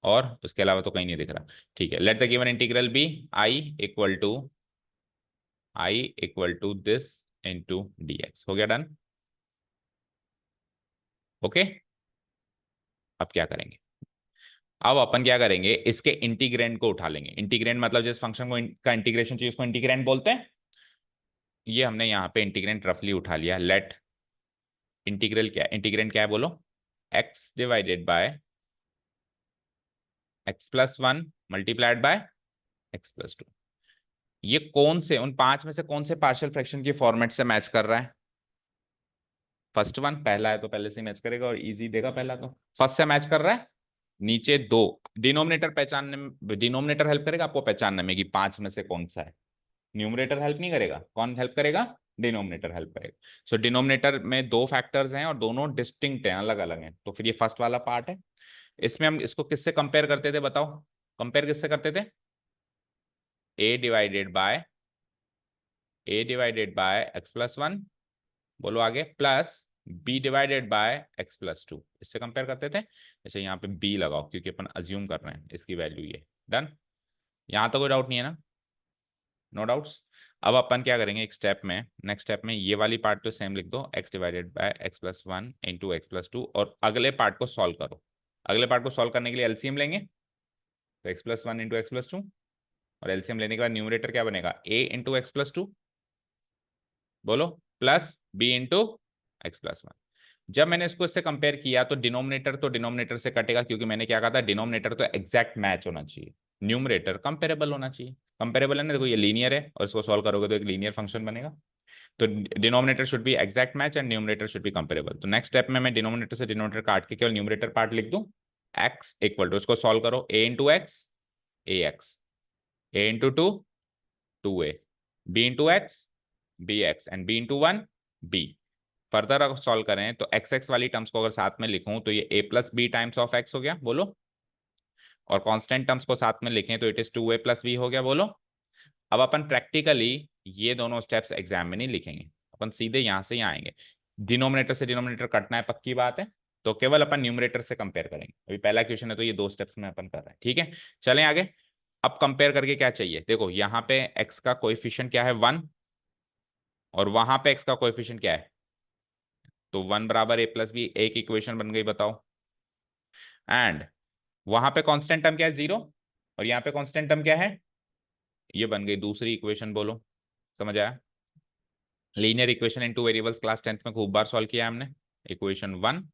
A: और उसके अलावा तो कहीं नहीं दिख रहा। ठीक है, let the given integral be I equal to this into D X, हो गया डन। ओके, अब क्या करेंगे, अब अपन क्या करेंगे, इसके इंटीग्रेंड को उठा लेंगे। इंटीग्रेंड मतलब जिस फंक्शन को का इंटीग्रेशन चाहिए उसको इंटीग्रेंड बोलते हैं। ये हमने यहाँ पे इंटीग्रेंड रफली उठा लिया। लेट इंटीग्रल क्या है, इंटीग्रेंड क्या है बोलो, x divided by x plus one multiplied by x plus to. ये कौन से, उन पांच में से कौन से पार्शियल फ्रैक्शन की फॉर्मेट से मैच कर रहा है, फर्स्ट वन, पहला है तो पहले से मैच करेगा और इजी देगा, पहला तो फर्स्ट से मैच कर रहा है। नीचे दो, डिनोमिनेटर पहचानने में, डिनोमिनेटर हेल्प करेगा आपको पहचानने में कि पांच में से कौन सा है, न्यूमरेटर हेल्प नहीं करेगा, कौन हेल्प करेगा, डिनोमिनेटर हेल्प करेगा। सो डिनोमिनेटर में दो फैक्टर्स हैं और दोनों डिस्टिंक्ट हैं, अलग अलग हैं, तो फिर ये फर्स्ट वाला पार्ट है। इसमें हम इसको किससे कंपेयर करते थे बताओ, कंपेयर किससे करते थे, a divided by x plus one, बोलो आगे, plus b divided by x plus two, इससे कंपेयर करते थे। अच्छा यहाँ पे बी लगाओ क्योंकि अपन अज्यूम कर रहे हैं इसकी वैल्यू ये, डन। यहाँ तो कोई डाउट नहीं है ना, नो डाउट्स। अब अपन क्या करेंगे, एक स्टेप में, नेक्स्ट स्टेप में ये वाली पार्ट तो सेम लिख दो, x divided by x plus one into x plus two, और अगले पार्ट को सॉल्व करो। अगले पार्ट को सॉल्व करने के लिए एलसीएम लेंगे, तो X plus one into x plus two, और एलसीएम लेने के बाद न्यूमरेटर क्या बनेगा, A into x plus two, बोलो, plus B into x plus one. जब मैंने इसको इससे कंपेयर किया तो डिनोमिनेटर से कटेगा, क्योंकि मैंने क्या कहा था, डिनोमिनेटर तो एग्जैक्ट मैच होना चाहिए, न्यूमरेटर कंपेरेबल होना चाहिए। कंपेरेबल है ना, देखो ये लीनियर है और इसको सॉल्व करोगे तो एक लीनियर फंक्शन बनेगा। तो denominator should be exact match and numerator should be comparable. तो नेक्स्ट स्टेप में मैं डिनोमिनेटर से डिनोमिनेटर काट के केवल न्यूमरेटर पार्ट लिख दूं, एक्स इक्वल टू, उसको सॉल्व करो, a into x a x, a into two two a, b into x b x and b into one b. Further अगर सॉल्व करें तो एक्स एक्स वाली टर्म्स को अगर साथ में लिखूं तो ये a plus b times of x हो गया, बोलो। और कांस्टेंट टर्म्स को साथ में लिखें तो it is two A plus B हो गया, बोलो। अब अपन प्रैक्टिकली ये दोनों स्टेप्स एग्जाम में नहीं लिखेंगे, अपन सीधे यहां से यहाँ आएंगे। डिनोमिनेटर से डिनोमिनेटर कटना है, पक्की बात है, तो केवल अपन न्यूमरेटर से कंपेयर करेंगे। अभी पहला क्वेश्चन है तो ये दो स्टेप्स में अपन कर रहे हैं, ठीक है। चलें आगे। अब कंपेयर करके क्या चाहिए, देखो यहाँ पे एक्स का कोएफिशिएंट क्या है, वन, और वहां पे एक्स का कोएफिशिएंट क्या है, तो वन बराबर ए प्लस बी, एक इक्वेशन बन गई, बताओ। एंड वहां पे कांस्टेंट टर्म क्या है, जीरो, और यहाँ पे कांस्टेंट टर्म क्या है, ये बन गई दूसरी इक्वेशन, बोलो। समझ आया। Linear equation in two variables class 10th में खूब बार सॉल्व किया हमने, equation one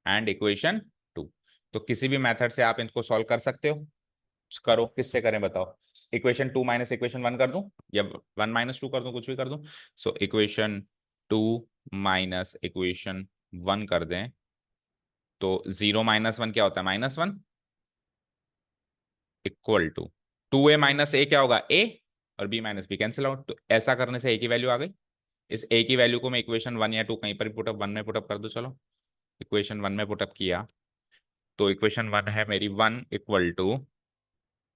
A: and equation two. तो किसी भी मेथड से आप इनको सॉल्व कर सकते हो, करो, किससे करें बताओ। Equation two minus equation one कर दूं या वन माइनस टू कर दूं, कुछ भी कर दूं। So equation two minus equation one कर दें तो जीरो माइनस वन क्या होता है, minus one, equal to a minus a क्या होगा, ए, और b minus b cancel out. तो ऐसा करने से ए की वैल्यू आ गई। इस ए की वैल्यू को मैं इक्वेशन वन या टू कहीं पर भी पुटअप, वन में पुटअप कर दूं, चलो। इक्वेशन वन में पुटअप किया तो इक्वेशन वन है मेरी, वन इक्वल टू,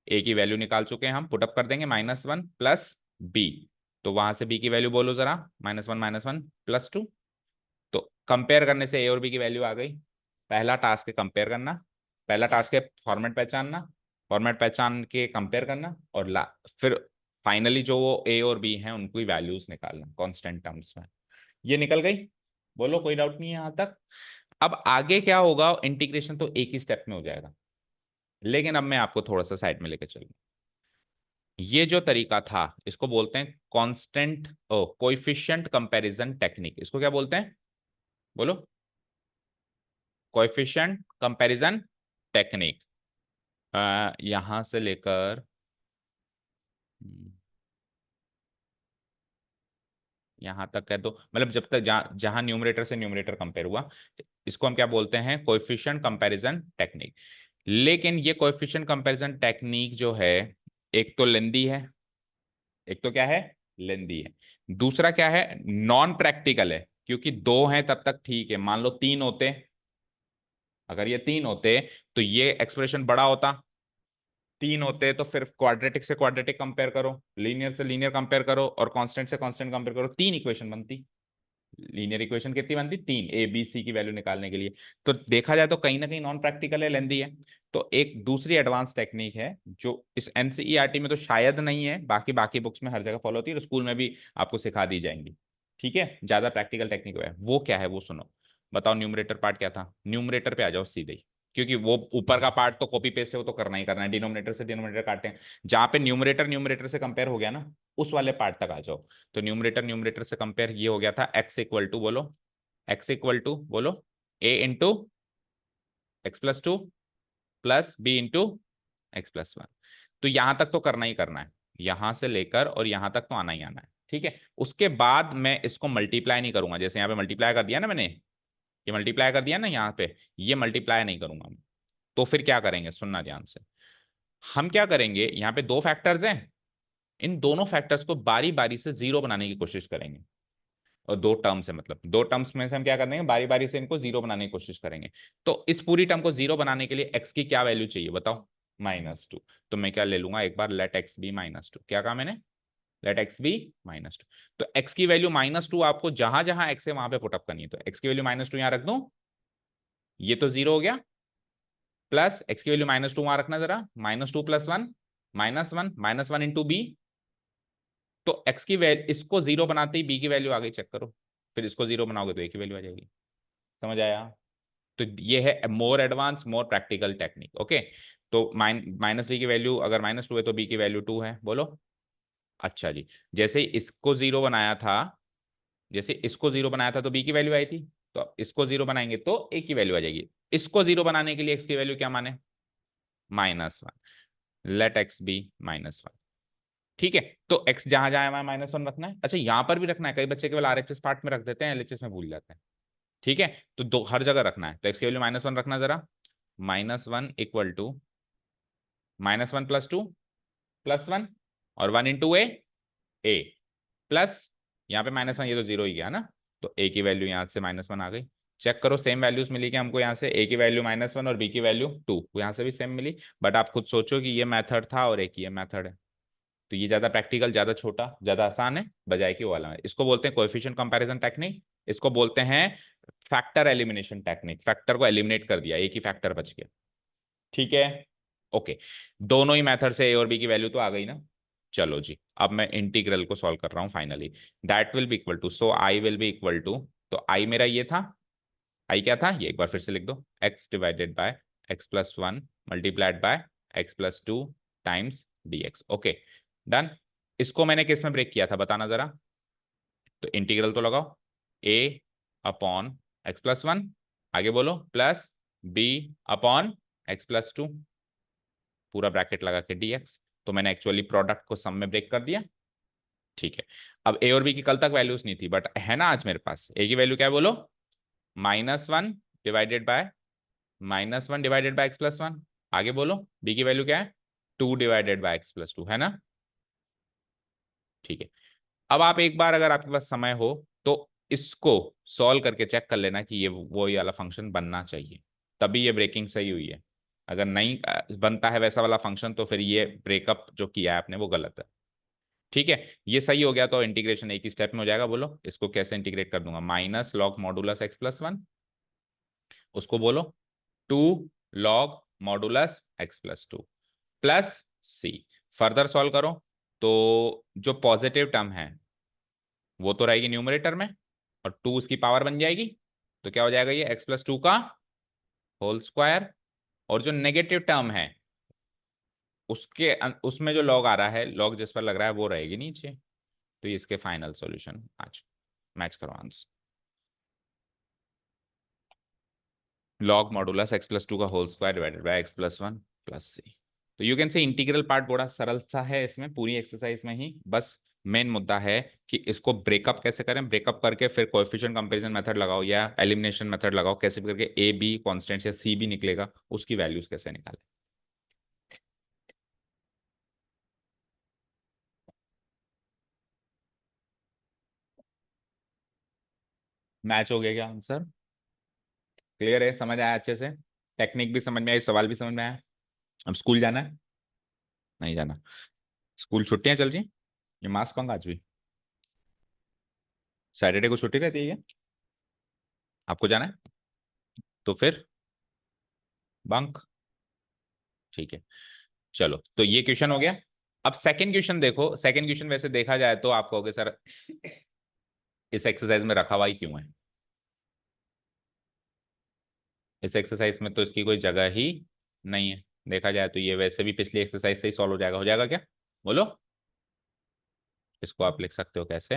A: ए की वैल्यू निकाल चुके हैं हम, पुटअप कर देंगे, माइनस वन प्लस बी। तो वहां से बी की वैल्यू बोलो जरा, माइनस वन प्लस टू। तो कंपेयर करने से ए और बी की वैल्यू आ गई। पहला टास्क है कंपेयर करना, पहला टास्क है फॉर्मेट पहचानना, फॉर्मेट पहचान के कंपेयर करना, और फिर फाइनली जो वो ए और बी हैं उनकी वैल्यूज निकालना कांस्टेंट टर्म्स में। ये निकल गई, बोलो, कोई डाउट नहीं है यहां तक। अब आगे क्या होगा, इंटीग्रेशन तो एक ही स्टेप में हो जाएगा, लेकिन अब मैं आपको थोड़ा सा साइड में लेकर चलूंगा। ये जो तरीका था इसको बोलते हैं कांस्टेंट कोएफिशिएंट कंपैरिजन टेक्निक। इसको क्या बोलते हैं, बोलो, कोएफिशिएंट कंपैरिजन टेक्निक। यहां से लेकर यहां तक है, तो मतलब जब तक जहां जहां न्यूमरेटर से न्यूमरेटर कंपेयर हुआ, इसको हम क्या बोलते हैं, कोएफिशिएंट कंपैरिजन टेक्निक। लेकिन ये कोएफिशिएंट कंपैरिजन टेक्निक जो है, एक तो लेंदी है, एक तो क्या है, लेंदी है, दूसरा क्या है, नॉन प्रैक्टिकल है। क्योंकि दो हैं तब तक ठीक है, मान लो तीन होते, अगर ये तीन होते तो ये एक्सप्रेशन बड़ा होता, तीन होते तो फिर क्वाड्रेटिक से क्वाड्रेटिक कंपेयर करो, लीनियर से लीनियर कंपेयर करो, और कांस्टेंट से कांस्टेंट कंपेयर करो, तीन इक्वेशन बनती। लीनियर इक्वेशन कितनी बनती, तीन, ए बी सी की वैल्यू निकालने के लिए। तो देखा जाए तो कहीं ना कहीं नॉन प्रैक्टिकल है, लेंदी है। तो एक दूसरी एडवांस टेक्निक है जो इस एनसीईआरटी में तो शायद नहीं है, बाकी बाकी बुक्स में हर जगह फॉलो होती है, और स्कूल में भी आपको सिखा दी जाएंगी, ठीक है। ज्यादा प्रैक्टिकल टेक्निक है, वो क्या है वो सुनो। बताओ न्यूमरेटर पार्ट क्या था, न्यूमरेटर पे आ जाओ सीधे ही, क्योंकि वो ऊपर का पार्ट तो कॉपी पेस्ट है, वो तो करना ही करना है, डिनोमिनेटर से डिनोमिनेटर काटे हैं। जहां पे न्यूमरेटर न्यूमरेटर से कंपेयर हो गया ना, उस वाले पार्ट तक आ जाओ। तो न्यूमरेटर न्यूमरेटर से कंपेयर ये हो गया था, एक्स इक्वल टू, बोलो, एक्स इक्वल टू, बोलो, a into x plus two plus B into x plus one. तो यहां तक तो करना ही करना है, यहां से लेकर और यहां तक तो आना ही आना है, ठीक है। उसके बाद मैं इसको मल्टीप्लाई नहीं करूंगा, जैसे यहाँ पे मल्टीप्लाई कर दिया ना मैंने, ये मल्टीप्लाई कर दिया ना यहाँ पे, ये मल्टीप्लाई नहीं करूंगा मैं। तो फिर क्या करेंगे, सुनना ध्यान से। हम क्या करेंगे, यहाँ पे दो फैक्टर्स हैं, इन दोनों फैक्टर्स को बारी बारी से जीरो बनाने की कोशिश करेंगे। और दो टर्म्स है, मतलब दो टर्म्स में से हम क्या करेंगे, बारी बारी से इनको जीरो बनाने की कोशिश करेंगे। तो इस पूरी टर्म को जीरो बनाने के लिए एक्स की क्या वैल्यू चाहिए बताओ, माइनस टू। तो मैं क्या ले लूंगा एक बार, let x be minus two, क्या कहा मैंने, let x be minus two. तो एक्स की वैल्यू माइनस टू आपको जहां जहां एक्स है वहां पे पुटअप करनी है। तो एक्स की वैल्यू माइनस टू यहां रख दूं, ये तो जीरो हो गया, प्लस एक्स की वैल्यू माइनस टू वहां रखना जरा, minus two plus one, minus one into B. तो एक्स की वैल्यू, इसको जीरो बनाते ही बी की वैल्यू आ गई, चेक करो। फिर इसको जीरो बनाओगे तो ए की वैल्यू आ जाएगी। समझ आया। तो ये है more advance more practical technique, okay. तो माइनस बी की वैल्यू अगर माइनस टू है तो बी की वैल्यू टू है, बोलो। अच्छा जी, जैसे ही इसको जीरो बनाया था, जैसे इसको जीरो बनाया था तो बी की वैल्यू आई थी, तो अब इसको जीरो बनाएंगे तो ए की वैल्यू आ जाएगी। इसको जीरो बनाने के लिए एक्स की वैल्यू क्या माने, minus one, let x be minus one. ठीक है, तो x जहां जहां है -1 रखना है। अच्छा यहाँ पर भी रखना है, कई बच्चे केवल RHS पार्ट में रख देते हैं, LHS में भूल जाते हैं। ठीक है, तो दो हर जगह रखना है, तो x की वैल्यू -1 रखना जरा। -1 इक्वल टू -1 + 2 +1 और 1 × a प्लस यहाँ पे -1, ये तो जीरो ही गया ना, तो a की वैल्यू यहाँ से -1 आ गई। चेक करो सेम वैल्यूज मिली क्या हमको, यहाँ से a की वैल्यू -1 और b की वैल्यू 2, यहाँ से भी सेम मिली। बट आप खुद सोचो कि ये मेथड था और एक ये मेथड है, तो ये ज्यादा प्रैक्टिकल, ज्यादा छोटा, ज्यादा आसान है बजाय कि वो वाला है। इसको बोलते हैं कोएफिशिएंट कंपैरिजन टेक्निक, इसको बोलते हैं फैक्टर एलिमिनेशन टेक्निक। फैक्टर को एलिमिनेट कर दिया, एक ही फैक्टर बच गया। ठीक है, ओके। दोनों ही मेथड से ए और बी की वैल्यू तो आ गई ना। चलो जी, अब मैं इंटीग्रल को सॉल्व कर रहा हूं finally. That will be equal to, so I will be equal to, तो आई मेरा ये था, आई क्या था ये एक बार फिर से लिख दो, x divided by x+1 multiplied by x+2 times dx। Okay, done. इसको मैंने किस में ब्रेक किया था बताना जरा, तो इंटीग्रल तो लगाओ, a अपॉन x+1, आगे बोलो, प्लस b अपॉन x+2, पूरा ब्रैकेट लगा के dx। तो मैंने एक्चुअली प्रोडक्ट को सम में ब्रेक कर दिया। ठीक है, अब ए और बी की कल तक वैल्यूज नहीं थी, बट है ना आज मेरे पास। ए की वैल्यू क्या है बोलो, -1 डिवाइडेड बाय x+1, आगे बोलो बी की वैल्यू क्या है, 2 डिवाइडेड बाय x+2, है ना। ठीक है, अब आप एक बार अगर आपके पास समय हो तो इसको सॉल्व करके चेक कर लेना कि ये वो ये वाला फंक्शन बनना चाहिए, तभी ये ब्रेकिंग सही हुई है। अगर नहीं बनता है वैसा वाला फंक्शन तो फिर ये ब्रेकअप जो किया है आपने वो गलत है। ठीक है, ये सही हो गया तो इंटीग्रेशन एक ही स्टेप में हो जाएगा। बोलो इसको कैसे इंटीग्रेट कर दूंगा, -log mod x+1, उसको बोलो 2 log mod x+2 plus c। Further solve करो तो जो पॉजिटिव टर्म है वो तो रहेगी न्यूमरेटर में, और 2 उसकी पावर बन जाएगी, तो क्या हो जाएगा ये x+2 का होल स्क्वायर। और जो नेगेटिव टर्म है उसके उसमें जो लॉग आ रहा है, लॉग जिस पर लग रहा है वो रहेगी नीचे। तो ये इसके फाइनल सॉल्यूशन आज मैच करो आंसर, लॉग मॉडुलस x+2 का whole square divided by x+1 plus C. तो you can say integral part बड़ा सरल सा है इसमें, पूरी एक्सरसाइज में ही बस मेन मुद्दा है कि इसको ब्रेकअप कैसे करें, ब्रेकअप करके फिर कोएफिशिएंट कंपैरिजन मेथड लगाओ या एलिमिनेशन मेथड लगाओ, कैसे भी करके ए बी कॉन्स्टेंट या सी भी निकलेगा, उसकी वैल्यूज कैसे निकालें। मैच हो गया क्या आंसर, क्लियर है, समझ आया अच्छे से, टेक्निक भी समझ में आई, सवाल भी समझ में आया। अब स्कूल जाना है, नहीं जाना, स्कूल छुट्टियां चल रही हैं, ये मास पंगा आज भी, सैटरडे को छुट्टी रहती है क्या? आपको जाना है तो फिर बंक। ठीक है, चलो तो ये क्वेश्चन हो गया। अब सेकंड क्वेश्चन देखो, सेकंड क्वेश्चन वैसे देखा जाए तो आप कहोगे सर इस एक्सरसाइज में रखा हुआ ही क्यों है, इस एक्सरसाइज में तो इसकी कोई जगह ही नहीं है। देखा जाए तो ये वैसे भी पिछली एक्सरसाइज से ही सॉल्व हो जाएगा क्या बोलो। इसको आप लिख सकते हो कैसे,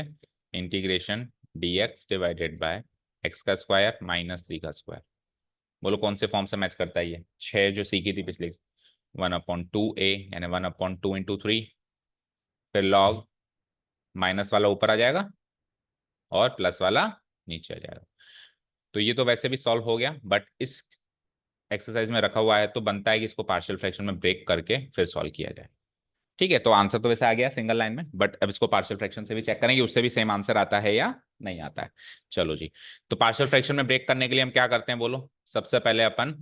A: integration dx divided by x² minus 3 का स्क्वायर। बोलो कौन से फॉर्म से मैच करता है ये, 6 जो सीखी थी पिछली, 1/2a यानी 1/2 × 3, फिर लॉग माइनस वाला ऊपर आ जाएगा और प्लस वाला नीचे आ जाएगा। तो ये तो वैसे भी सॉल्व हो गया, बट इस एक्सरसाइज में रखा हुआ है तो बनता है कि इसको पार्शियल फ्रैक्शन में ब्रेक करके फिर सॉल्व किया जाए। ठीक है, तो आंसर तो वैसे आ गया सिंगल लाइन में, बट अब इसको पार्शियल फ्रैक्शन से भी चेक करेंगे उससे भी सेम आंसर आता है या नहीं आता है। चलो जी, तो पार्शियल फ्रैक्शन में ब्रेक करने के लिए हम क्या करते हैं बोलो, सबसे पहले अपन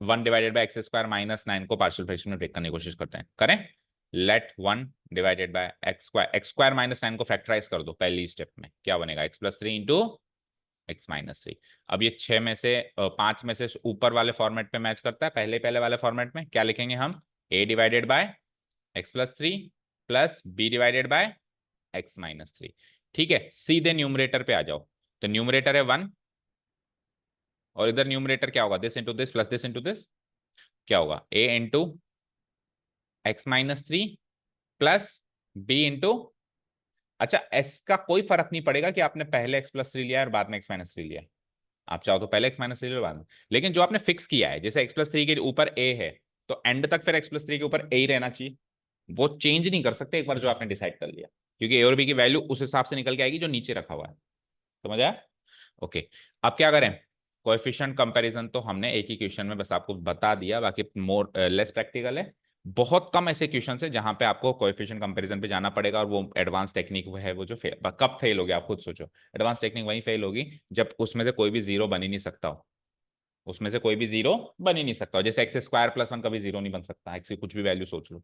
A: 1/(x²-9) को पार्शियल फ्रैक्शन में ब्रेक करने की कोशिश करते हैं, करें। लेट 1/(x²-9) को फैक्टराइज कर दो पहली स्टेप में, क्या बनेगा x+3 इंटू x-3। अब ये 6 में से 5 में से ऊपर वाले फॉर्मेट पे मैच करता है, पहले पहले वाले फॉर्मेट में क्या लिखेंगे हम, a divided bye x+3 plus b divided bye x-3। ठीक है, सीधे न्यूमरेटर पे आ जाओ, तो न्यूमरेटर है 1 और इधर न्यूमरेटर क्या होगा, this into this plus this into this, क्या होगा a into x-3 plus b into, अच्छा s का कोई फर्क नहीं पड़ेगा कि आपने पहले x+3 लिया है और बाद में x-3 लिया है, आप चाहो तो पहले x-3 लो बाद में, लेकिन जो आपने फिक्स किया है जैसे x+3 के ऊपर a है तो एंड तक फिर x+3 के ऊपर a ही रहना चाहिए, वो चेंज नहीं कर सकते एक बार जो आपने डिसाइड कर लिया, क्योंकि ए और बी की वैल्यू उस हिसाब से निकल के आएगी जो नीचे रखा हुआ है। समझ आया? ओके। अब क्या करें? कोएफिशिएंट कंपैरिजन तो हमने एक ही क्वेश्चन में बस आपको बता दिया, बाकी मोर लेस प्रैक्टिकल है। बहुत कम ऐसे क्वेश्चन है जहां पे आपको कोएफिशिएंट कंपैरिजन पे जाना पड़ेगा, और वो एडवांस टेक्निक वो है, वो जो फेल, कब फेल होगी आप खुद सोचो। एडवांस टेक्निक वहीं फेल होगी जब उसमें से कोई भी जीरो बन ही नहीं सकता हो। उसमें से कोई भी जीरो बन ही नहीं सकता हो, जैसे एक्स स्क्वायर प्लस वन कभी जीरो नहीं बन सकता, एक्स की कुछ भी वैल्यू सोच लो।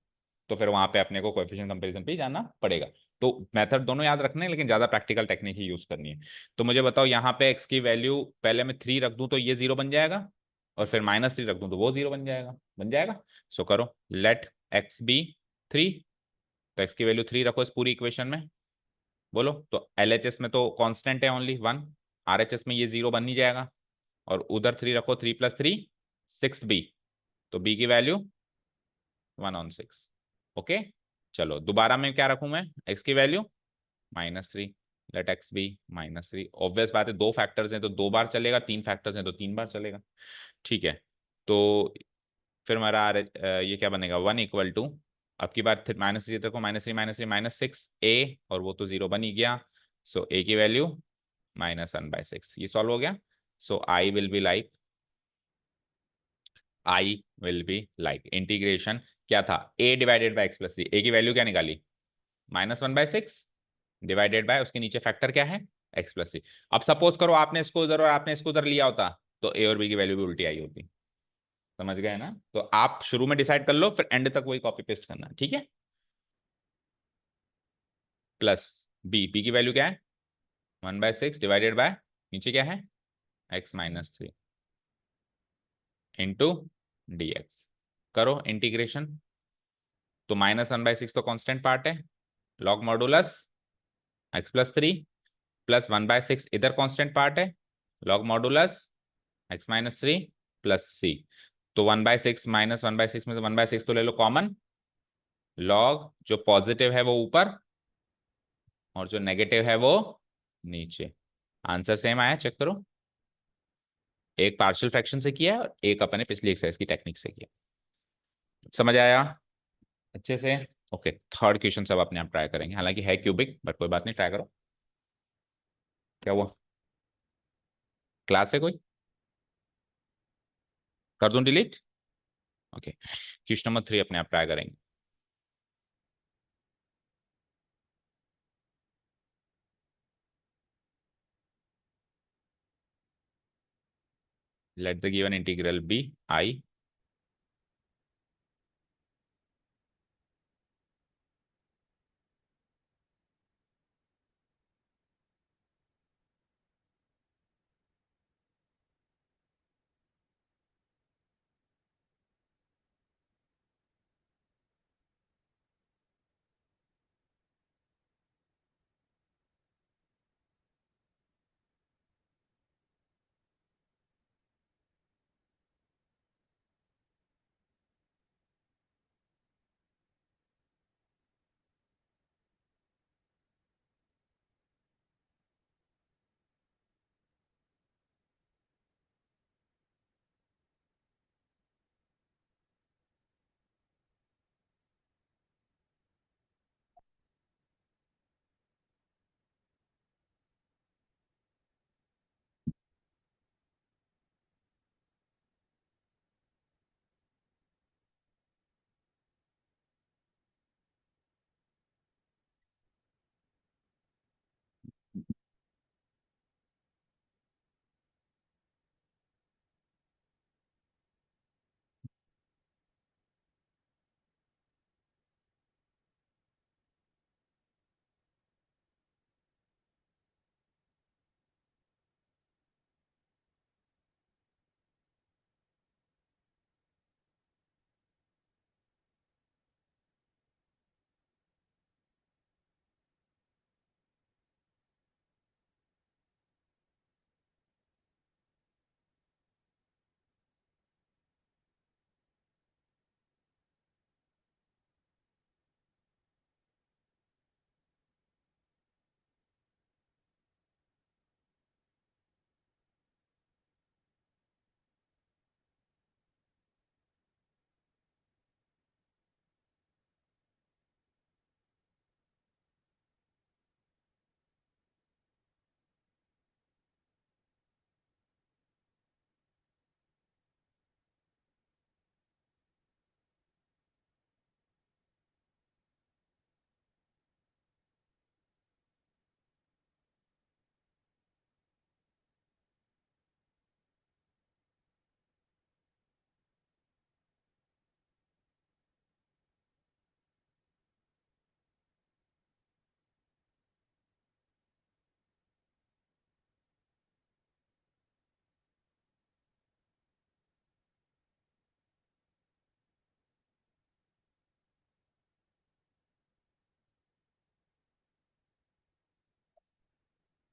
A: तो फिर वहां पे अपने को कोएफिशिएंट कंपैरिजन पे ही जाना पड़ेगा। तो मेथड दोनों याद रखने हैं, लेकिन ज्यादा प्रैक्टिकल टेक्निक ही यूज करनी है। तो मुझे बताओ, यहाँ पे एक्स की वैल्यू पहले मैं 3 रख दूं तो ये जीरो बन जाएगा, और फिर -3 रख दूं तो वो जीरो बन जाएगा। बन जाएगा। सो करो, लेट एक्स बी 3। तो एक्स की वैल्यू 3 रखो इस पूरी इक्वेशन में। बोलो, तो एलएचएस में तो कांस्टेंट है ओनली 1, आरएचएस में ये जीरो बन ही जाएगा। और उधर 3 रखो, 3 + 3 6b। तो b की वैल्यू 1/6। ओके। चलो दोबारा में क्या रखूं मैं, x की वैल्यू -3। Let x be -3। ऑब्वियस बात है, दो फैक्टर्स हैं तो दो बार चलेगा, तीन फैक्टर्स हैं तो तीन बार चलेगा। ठीक है। तो फिर हमारा ये क्या बनेगा, 1 = अब की बार -3 तक, -3 -3 -6 a, और वो तो जीरो बन ही गया। सो a की वैल्यू -1/6। ये सॉल्व हो गया। सो I will be like integration क्या था, a divided by x + 3। a की वैल्यू क्या निकाली, -1/6, डिवाइडेड बाय उसके नीचे फैक्टर क्या है, x + 3। अब सपोज करो आपने इसको उधर और आपने इसको उधर लिया होता, तो a और b की वैल्यू भी उल्टी आई होती। समझ गए ना? तो आप शुरू में डिसाइड कर लो, फिर एंड तक वही कॉपी पेस्ट करना। ठीक है। प्लस b की वैल्यू क्या है, 1/6 डिवाइडेड बाय नीचे क्या है, x - 3 इंटू dx। करो इंटीग्रेशन। तो -1/6 तो कांस्टेंट पार्ट है, लॉग मॉडुलस x + 3, +1/6 इधर कांस्टेंट पार्ट है, log modulus x - 3 plus c। तो 1/6 -1/6 में से 1/6 तो ले लो कॉमन, लॉग जो पॉजिटिव है वो ऊपर और जो नेगेटिव है वो नीचे। आंसर सेम आया, चेक करो। एक पार्शियल फ्रैक्शन से किया है और एक अपने पिछली एक्सरसाइज की टेक्निक से किया। समझ आया अच्छे से? ओके। थर्ड क्वेश्चन सब अपने आप ट्राई करेंगे, हालांकि है क्यूबिक बट कोई बात नहीं, ट्राई करो। क्या हुआ, क्लास है कोई? कर दूं डिलीट? ओके। क्वेश्चन नंबर 3 अपने आप ट्राई करेंगे। Let the given integral be I.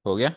A: हो गया।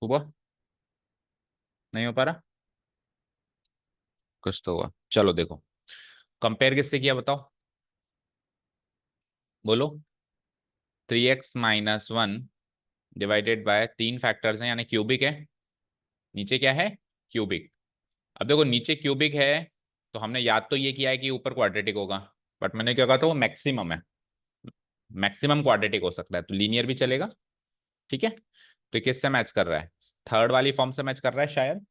A: हुआ? नहीं हो पा रहा? कुछ तो हुआ, चलो देखो। कंपेयर किससे किया बताओ? बोलो। 3x-1 डिवाइडेड बाय 3 फैक्टर्स हैं यानी क्यूबिक है। नीचे क्या है? क्यूबिक। अब देखो नीचे क्यूबिक है, तो हमने याद तो ये किया है कि ऊपर क्वाड्रेटिक होगा, बट मैंने क्या कहा था, वो मैक्सिमम है। मैक्सिमम क्वाड्रेटिक हो सकता है, तो लीनियर भी चलेगा। ठीक है, तो ये किससे मैच कर रहा है? थर्ड वाली फॉर्म से मैच कर रहा है शायद।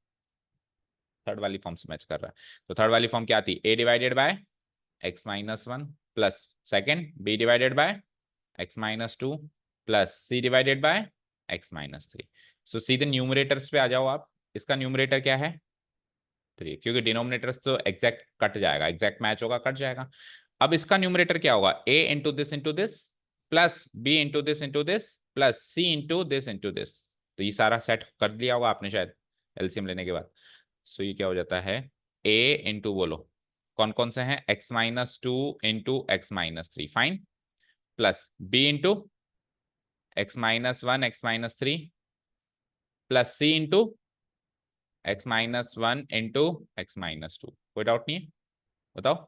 A: थर्ड वाली फॉर्म से मैच कर रहा है। तो थर्ड वाली फॉर्म क्या आती? a/बाय x-1 प्लस सेकेंड b/बाय x-2 प्लस c/बाय x-3। सो सीधे न्यूमरेटर्स पे आ जाओ आप। इसका न्यूमरेटर क्या है? 3, क्योंकि डिनोमिनेटर्स तो एग्जैक्ट कट जाएगा, एग्जैक्ट मैच होगा, कट जाएगा। अब इसका न्यूमरेटर क्या होगा? a into this plus b into this plus c into this. तो ये सारा सेट कर लिया होगा आपने शायद एलसीएम लेने के बाद। सो ये क्या हो जाता है? a इंटू, बोलो कौन कौन से हैं? x-2 into x-3, fine, plus b into x-1 x-3 plus c into x-1 into x-2। कोई डाउट नहीं है? बताओ।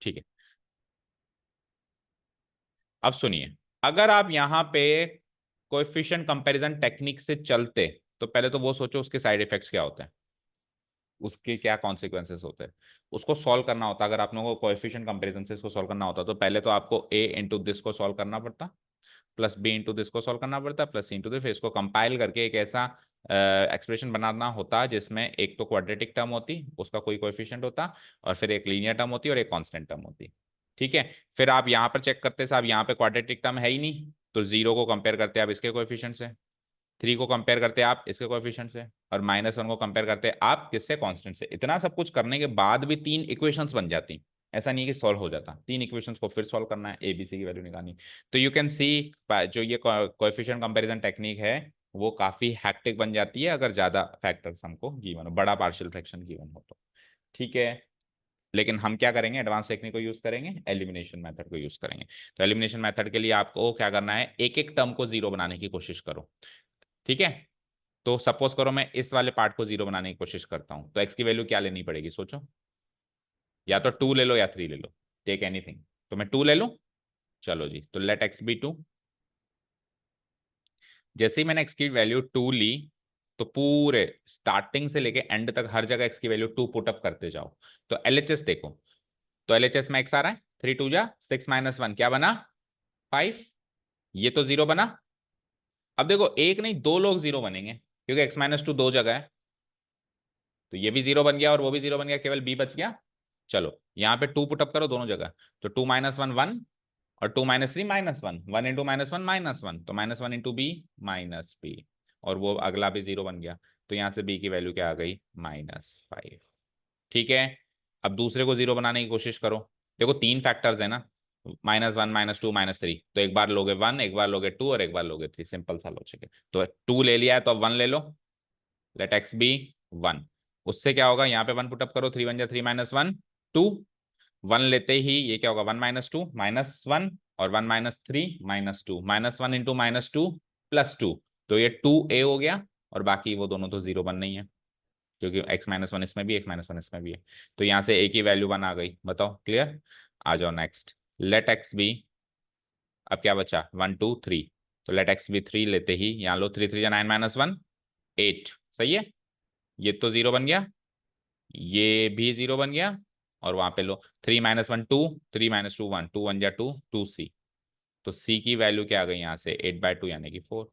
A: ठीक है, अब सुनिए। अगर आप यहाँ पे कोएफिशिएंट कंपैरिजन टेक्निक से चलते, तो पहले तो वो सोचो उसके साइड इफेक्ट्स क्या होते हैं, उसके क्या कॉन्सिक्वेंसेस होते हैं। उसको सॉल्व करना होता, अगर आप लोगों को कोएफिशिएंट कंपैरिजन से इसको सॉल्व करना होता, तो पहले तो आपको a इंटू दिस को सॉल्व करना पड़ता, प्लस बी इंटू दिस को सॉल्व करना पड़ता, प्लस सी इंटू दिस, फिर इसको कंपाइल करके एक ऐसा एक्सप्रेशन बनाना होता जिसमें एक तो क्वाड्रेटिक टर्म होती, उसका कोई कोएफिशिएंट होता, और फिर एक लीनियर टर्म होती और एक कांस्टेंट टर्म होती। ठीक है, फिर आप यहाँ पर चेक करते साहब, यहाँ पे क्वाड्रेटिक टर्म है ही नहीं, तो 0 को कंपेयर करते आप इसके कोएफिशिएंट से, 3 को कंपेयर करते आप इसके कोएफिशिएंट से, और -1 को कंपेयर करते आप किससे? कांस्टेंट से। इतना सब कुछ करने के बाद भी 3 इक्वेशंस बन जाती। ऐसा नहीं है कि सॉल्व हो जाता, 3 इक्वेशंस को फिर सॉल्व करना है, ABC की वैल्यू निकालनी। तो यू कैन सी जो ये कोएफिशिएंट कंपैरिजन टेक्निक है, वो काफी हैक्टिक बन जाती है अगर ज्यादा फैक्टर्स हमको गिवन हो, बड़ा पार्शियल फ्रैक्शन गिवन हो तो। ठीक है, लेकिन हम क्या करेंगे? एडवांस टेक्निक को यूज करेंगे, एलिमिनेशन मेथड को यूज करेंगे। तो एलिमिनेशन मेथड के लिए आपको क्या करना है? एक एक टर्म को 0 बनाने की कोशिश करो। ठीक है, तो सपोज करो मैं इस वाले पार्ट को 0 बनाने की कोशिश करता हूं, तो एक्स की वैल्यू क्या लेनी पड़ेगी सोचो? या तो 2 ले लो या 3 ले लो, टेक एनीथिंग। तो मैं 2 ले लूं, चलो जी, तो लेट एक्स बी 2। जैसे ही मैंने एक्स की वैल्यू 2 ली, तो पूरे स्टार्टिंग से लेके एंड तक हर जगह एक्स की वैल्यू 2 पुट अप करते जाओ। तो एलएचएस देखो, तो एलएचएस में एक्स आ रहा है, 3 2 जा 6 - 1 क्या बना, 5। ये तो जीरो बना। अब देखो एक नहीं दो लोग जीरो बनेंगे, क्योंकि x - 2 दो जगह है, तो ये भी जीरो बन गया और वो भी जीरो बन गया, केवल बी बच गया। चलो यहाँ पे 2 पुटअप करो दोनों जगह, तो 2 - 1 1, और 2 - 3 -1, 1 × -1 -1, तो -1 × b। और वो अगला भी जीरो बन गया, तो यहाँ से b की वैल्यू क्या आ गई, -5। ठीक है। अब दूसरे को जीरो बनाने की कोशिश करो। देखो तीन फैक्टर्स है ना, -1 -2 -3, तो एक बार लोगे 1, एक बार लोगे 2, और एक बार लोगे 3, सिंपल सा लॉजिक है। तो 2 ले लिया है तो अब 1 ले लो, लेट एक्स बी 1। उससे क्या होगा, यहाँ पे 1 पुटअप करो, 3 1 जा 3 -1 2। 1 लेते ही ये क्या होगा, 1 - 2 -1, और 1 - 3 -2, -1 × -2 +2, तो ये 2a हो गया। और बाकी वो दोनों तो जीरो बन नहीं है, क्योंकि x - 1 इसमें भी, x - 1 इसमें भी है। तो यहाँ से a की वैल्यू 1 आ गई। बताओ क्लियर। आ जाओ नेक्स्ट, लेट एक्स बी, अब क्या बचा, 1 2 3, तो लेट एक्स बी 3 लेते ही यहाँ लो, 3 3 जा 9 -1 8, सही है। ये तो जीरो बन गया, ये भी जीरो बन गया, और वहां पे लो 3 - 1 2, 3 - 2 1, 2 1 जा 2, 2c। तो c की वैल्यू क्या आ गई यहाँ से, 8/2 यानी कि 4।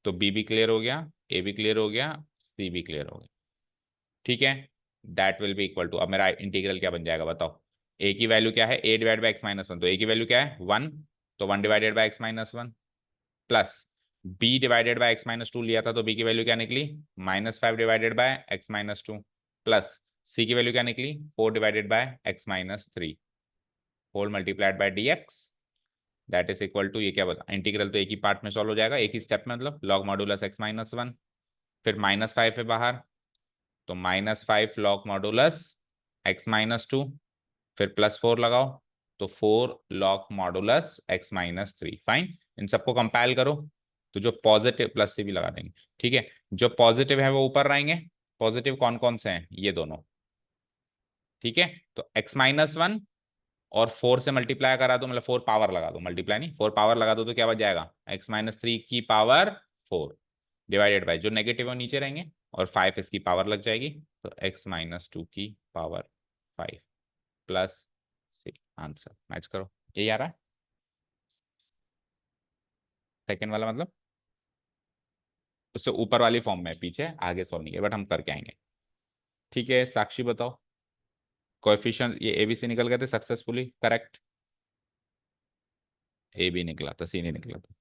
A: तो b भी क्लियर हो गया, a भी क्लियर हो गया, c भी क्लियर हो गया। ठीक है। That will be equal to, अब मेरा इंटीग्रल क्या बन जाएगा बताओ। a की वैल्यू क्या है, a/x - 1, तो a की वैल्यू क्या है 1, तो 1/x - 1 प्लस b/x - 2 लिया था, तो b की वैल्यू क्या निकली, -5/x - 2 प्लस c की वैल्यू क्या निकली, 4/x - 3 whole multiplied by dx, that is equal to, ये क्या बता, इंटीग्रल तो एक ही पार्ट में सॉल्व हो जाएगा, एक ही स्टेप में, मतलब लॉग मॉडुलस x - 1, फिर -5 है बाहर, तो -5 लॉग मॉडुलस x - 2, फिर +4 लगाओ, तो 4 लॉग मॉडुलस x - 3। फाइन, इन सबको कंपाइल करो, तो जो पॉजिटिव, प्लस से भी लगा देंगे, ठीक है, जो पॉजिटिव है वो ऊपर रहेंगे। पॉजिटिव कौन कौन से हैं, ये दोनों। ठीक है, तो x - 1 और 4 से मल्टीप्लाई करा दो, मतलब 4 पावर लगा दो, मल्टीप्लाई नहीं, 4 पावर लगा दो, तो क्या बच जाएगा, x - 3 की पावर 4 डिवाइडेड बाई, जो नेगेटिव है वो नीचे रहेंगे, और 5 इसकी पावर लग जाएगी, तो x - 2 की पावर 5 प्लस 6। आंसर मैच करो, यही आ रहा है। सेकेंड वाला मतलब उससे ऊपर वाली फॉर्म में, पीछे आगे सॉल्व नहीं किया, बट हम करके आएंगे। ठीक है, साक्षी बताओ, कोएफिशिएंट ये ए बी सी निकल गए थे सक्सेसफुली, करेक्ट। ए बी निकला था, सी नहीं निकला था।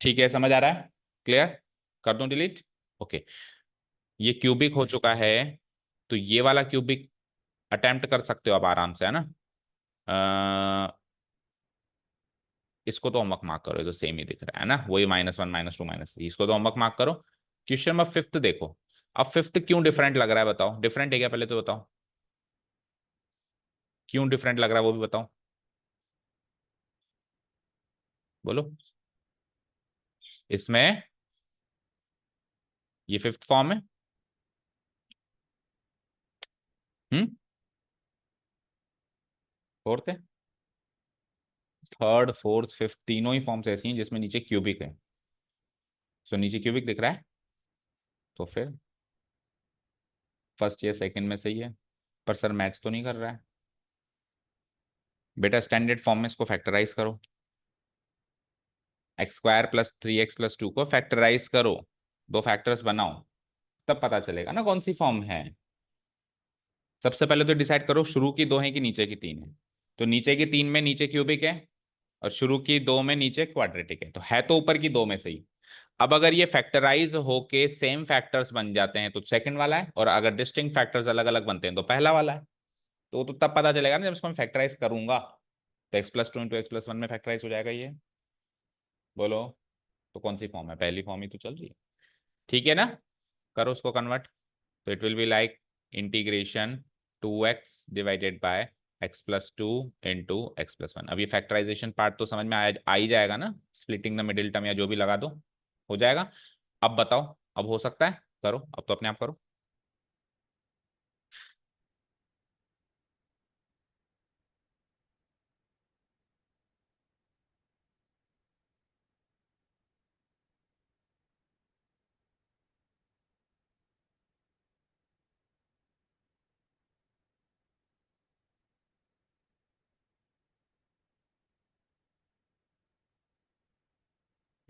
A: ठीक है, समझ आ रहा है, क्लियर, कर दूं डिलीट। ओके, ये क्यूबिक हो चुका है, तो ये वाला क्यूबिक अटेम्प्ट कर सकते हो आप आराम से, है ना। इसको तो होमवर्क मार्क करो, ये तो सेम ही दिख रहा है ना, वही -1 -2 -3, इसको तो होमवर्क मार्क करो। क्वेश्चन नंबर 5 देखो। अब 5 क्यों डिफरेंट लग रहा है बताओ, डिफरेंट है क्या, पहले तो बताओ क्यों डिफरेंट लग रहा है, वो भी बताओ, बोलो। इसमें ये 5th फॉर्म है। हम्म, 4th है, 3rd 4th 5th तीनों ही फॉर्म्स ऐसी हैं जिसमें नीचे क्यूबिक है। सो नीचे क्यूबिक दिख रहा है, तो फिर फर्स्ट या सेकंड में सही है, पर सर मैच तो नहीं कर रहा है। बेटा स्टैंडर्ड फॉर्म में इसको फैक्टराइज करो, x² + 3x + 2 को फैक्टराइज करो, दो फैक्टर्स बनाओ, तब पता चलेगा ना कौन सी फॉर्म है। सबसे पहले तो डिसाइड करो शुरू की दो है कि नीचे की तीन है। तो नीचे की तीन में नीचे क्यूबिक है, और शुरू की दो में नीचे क्वाड्रेटिक है तो ऊपर की दो में सही। अब अगर ये फैक्टराइज होके सेम फैक्टर्स बन जाते हैं तो सेकंड वाला है, और अगर डिस्टिंक्ट फैक्टर्स अलग अलग बनते हैं तो पहला वाला है। तो वो तो तब पता चलेगा ना जब इसको मैं फैक्टराइज करूंगा, तो x + 2 × x + 1 में फैक्टराइज हो जाएगा ये। बोलो, तो कौन सी फॉर्म है, पहली फॉर्म ही तो चल रही है। ठीक है ना, करो उसको कन्वर्ट, तो it will be like integration 2x/x + 2 × x + 1। अब ये फैक्टराइजेशन पार्ट तो समझ में आ ही जाएगा ना, स्प्लिटिंग द मिडिल टर्म या जो भी लगा दो, हो जाएगा। अब बताओ, अब हो सकता है, करो अब तो अपने आप करो।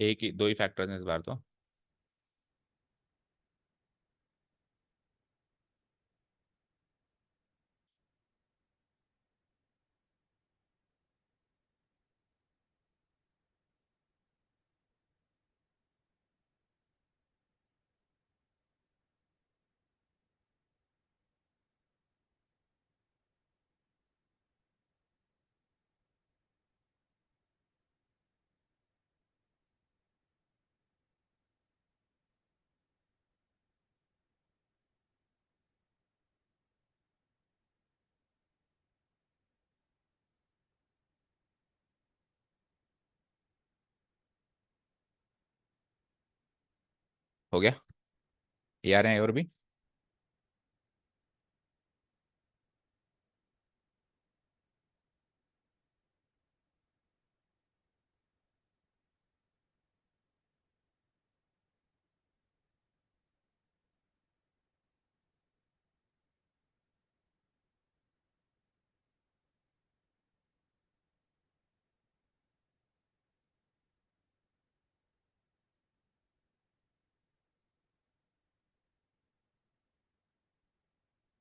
A: एक ही, दो ही फैक्टर्स हैं इस बार तो। हो गया, ये आ रहे हैं और भी।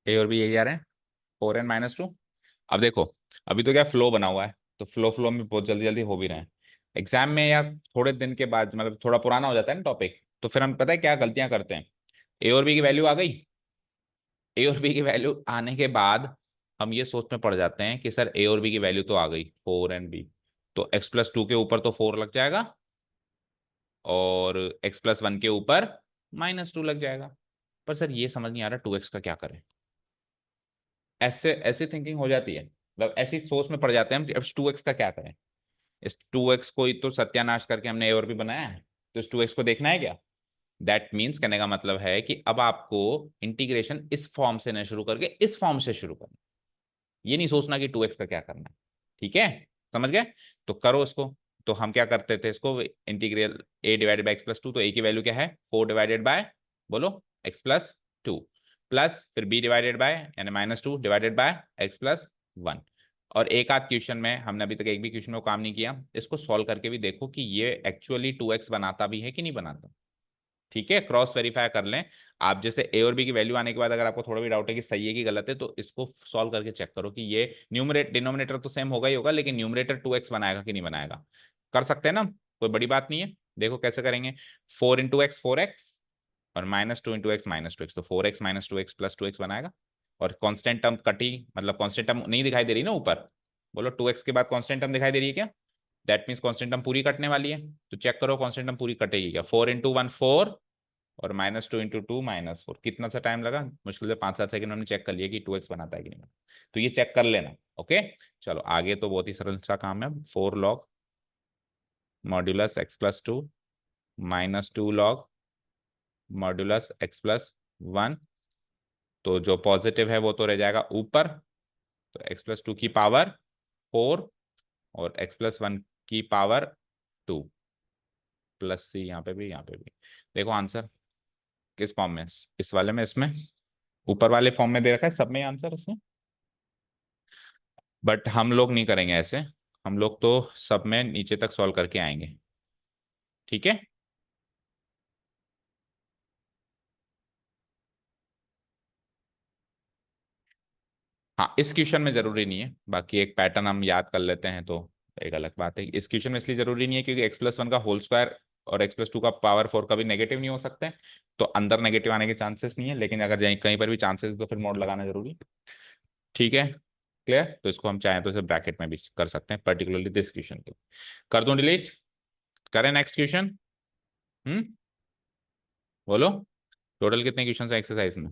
A: ए और बी यही आ रहे हैं, 4n-2। अब देखो, अभी तो क्या फ्लो बना हुआ है, तो फ्लो फ्लो में बहुत जल्दी जल्दी हो भी रहे हैं। एग्जाम में या थोड़े दिन के बाद, मतलब थोड़ा पुराना हो जाता है ना टॉपिक, तो फिर हम पता है क्या गलतियां करते हैं। ए और बी की वैल्यू आ गई, ए और बी की वैल्यू आने के बाद हम ये सोच में पड़ जाते हैं कि सर ए और बी की वैल्यू तो आ गई 4 एंड बी, तो x+2 के ऊपर तो 4 लग जाएगा, और x+1 के ऊपर -2 लग जाएगा। पर सर ये समझ नहीं आ रहा 2x का क्या करें। ऐसे ऐसी थिंकिंग हो जाती है, मतलब ऐसी सोच में पड़ जाते हैं हम कि अब 2x का क्या करें। इस 2x को ही तो सत्यानाश करके हमने ए और बी बनाया है, तो इस 2x को देखना है क्या। दैट मीन्स, कहने का मतलब है कि अब आपको इंटीग्रेशन इस फॉर्म से न शुरू करके इस फॉर्म से शुरू करना, ये नहीं सोचना कि 2x का क्या करना है। ठीक है, समझ गए। तो करो इसको। तो हम क्या करते थे इसको, इंटीग्रल a/x+2, तो a की वैल्यू क्या है 4/, बोलो, x+2, प्लस फिर b डिवाइडेड बाय यानी -2 डिवाइडेड बाय x+1। और एक आध क्वेश्चन में हमने अभी तक एक भी क्वेश्चन में काम नहीं किया, इसको सॉल्व करके भी देखो कि ये एक्चुअली 2x बनाता भी है कि नहीं बनाता। ठीक है, क्रॉस वेरीफाई कर लें। आप जैसे ए और बी की वैल्यू आने के बाद अगर आपको थोड़ा भी डाउट है कि सही है कि गलत है, तो इसको सॉल्व करके चेक करो कि ये न्यूमरेट डिनोमिनेटर तो सेम होगा ही होगा, लेकिन न्यूमरेटर 2x बनाएगा कि नहीं बनाएगा। कर सकते हैं ना, कोई बड़ी बात नहीं है। देखो कैसे करेंगे, 4 × x 4x, और -2 × x -2x, तो 4x - 2x + 2x बनाएगा। और कांस्टेंट टर्म कटी, मतलब कांस्टेंट टर्म नहीं दिखाई दे रही ना ऊपर, बोलो 2x के बाद कांस्टेंट टर्म दिखाई दे रही है क्या। दैट मीन्स कांस्टेंट टर्म पूरी कटने वाली है, तो चेक करो कांस्टेंट टर्म पूरी कटेगी क्या। 4 × 1 4, और -2 × 2 -4, कितना सा टाइम लगा, मुश्किल से 5-7 सेकंड हमने चेक कर लिया कि 2x बनाता है कि नहीं बनाता। तो ये चेक कर लेना। ओके, चलो आगे तो बहुत ही सरल सा काम है। 4 log modulus x+2 -2 log modulus x+1, तो जो पॉजिटिव है वो तो रह जाएगा ऊपर, तो x+2 की पावर 4, और x+1 की पावर 2, प्लस सी यहाँ पे भी यहाँ पे भी। देखो आंसर किस फॉर्म में, इस वाले में, इसमें ऊपर वाले फॉर्म में दे रखा है सब में आंसर उसमें। बट हम लोग नहीं करेंगे ऐसे, हम लोग तो सब में नीचे तक सॉल्व करके आएंगे। ठीक है, हाँ इस क्वेश्चन में जरूरी नहीं है, बाकी एक पैटर्न हम याद कर लेते हैं तो एक अलग बात है। इस क्वेश्चन में इसलिए जरूरी नहीं है क्योंकि x+1 का होल स्क्वायर और x+2 का पावर 4 कभी नेगेटिव नहीं हो सकते, तो अंदर नेगेटिव आने के चांसेस नहीं है, लेकिन अगर कहीं कहीं पर भी चांसेस तो फिर मोड लगाना जरूरी। ठीक है, क्लियर। तो इसको हम चाहें तो इसे ब्रैकेट में भी कर सकते हैं, पर्टिकुलरली दिस क्वेश्चन को। कर दूं डिलीट, करें नेक्स्ट क्वेश्चन। हम्म, बोलो, टोटल कितने क्वेश्चन है एक्सरसाइज में।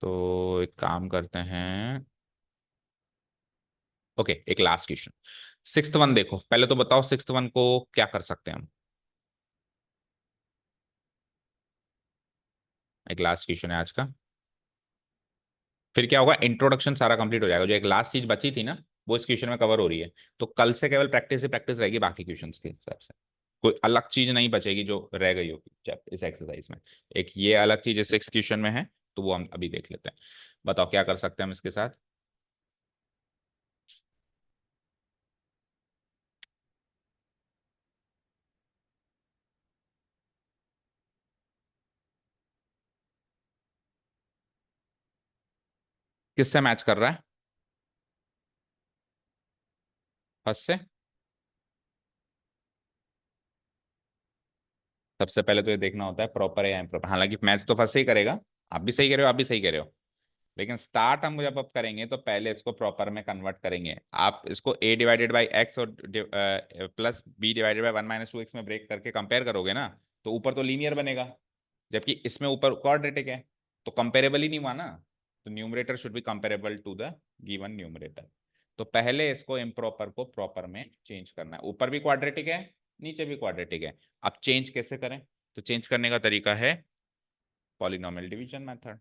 A: तो एक काम करते हैं, ओके एक लास्ट क्वेश्चन, सिक्स्थ वन देखो पहले, तो बताओ सिक्स्थ वन को क्या कर सकते हैं हम। एक लास्ट क्वेश्चन है आज का, फिर क्या होगा, इंट्रोडक्शन सारा कंप्लीट हो जाएगा, जो एक लास्ट चीज बची थी ना वो इस क्वेश्चन में कवर हो रही है। तो कल से केवल प्रैक्टिस ही प्रैक्टिस रहेगी बाकी क्वेश्चंस के हिसाब से, कोई अलग चीज नहीं बचेगी जो रह गई होगी इस एक्सरसाइज में। एक ये अलग चीज इस सिक्स क्वेश्चन में है, तो वो हम अभी देख लेते हैं। बताओ क्या कर सकते हैं हम इसके साथ। किससे मैच कर रहा है? फर्स्ट से। सबसे पहले तो ये देखना होता है प्रॉपर है या इम्प्रॉपर, हालांकि मैच तो फर्स्ट से ही करेगा। आप भी सही कह रहे हो, आप भी सही कह रहे हो, लेकिन स्टार्ट हम जब अब करेंगे तो पहले इसको प्रॉपर में कन्वर्ट करेंगे। आप इसको a डिवाइडेड बाई एक्स और plus b divided by 1 - 2x में ब्रेक करके कंपेयर करोगे ना, तो ऊपर तो लीनियर बनेगा, जबकि इसमें ऊपर क्वाड्रेटिक है, तो कंपेरेबल ही नहीं हुआ ना। तो numerator should be comparable to the given numerator. तो पहले इसको इम्प्रॉपर को प्रॉपर में चेंज करना है। ऊपर भी क्वाड्रेटिक है, नीचे भी क्वाड्रेटिक है। अब चेंज कैसे करें? तो चेंज करने का तरीका है पॉलिनोमियल डिवीजन मेथड,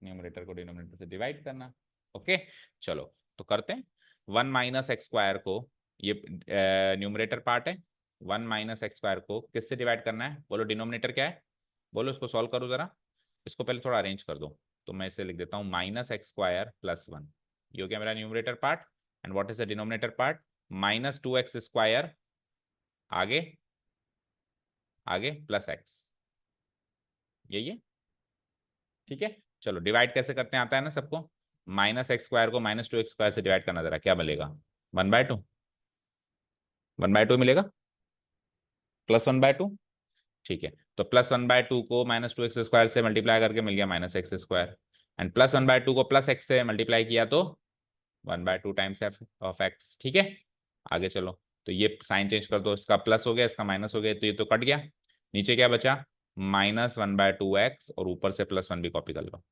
A: न्यूमरेटर को डिनोमिनेटर से डिवाइड करना। ओके, चलो तो करते हैं। 1 - x² को, ये न्यूमरेटर पार्ट है, 1 - x² को किससे डिवाइड करना है बोलो? डिनोमिनेटर क्या है बोलो? इसको सॉल्व करो जरा, इसको पहले थोड़ा अरेंज कर दो। तो मैं इसे लिख देता हूँ -x² + 1। ये हो गया मेरा numerator part. And what is the denominator part? -2x², आगे आगे प्लस एक्स, यही है। ठीक है, चलो डिवाइड कैसे करते हैं आता है ना सबको। -x² को -2x² से डिवाइड करना, जरा क्या मिलेगा? 1/2, 1/2 मिलेगा, +1/2। ठीक है, तो +1/2 को -2x² से मल्टीप्लाई करके मिल गया -x²। एंड +1/2 को प्लस एक्स से मल्टीप्लाई किया तो 1/2 टाइम्स एफ ऑफ एक्स। ठीक है, आगे चलो। तो ये साइन चेंज कर दो, इसका प्लस हो गया, इसका माइनस हो गया, तो ये तो कट गया। नीचे क्या बचा? -1/2x, और ऊपर से +1 भी कॉपी कर लो,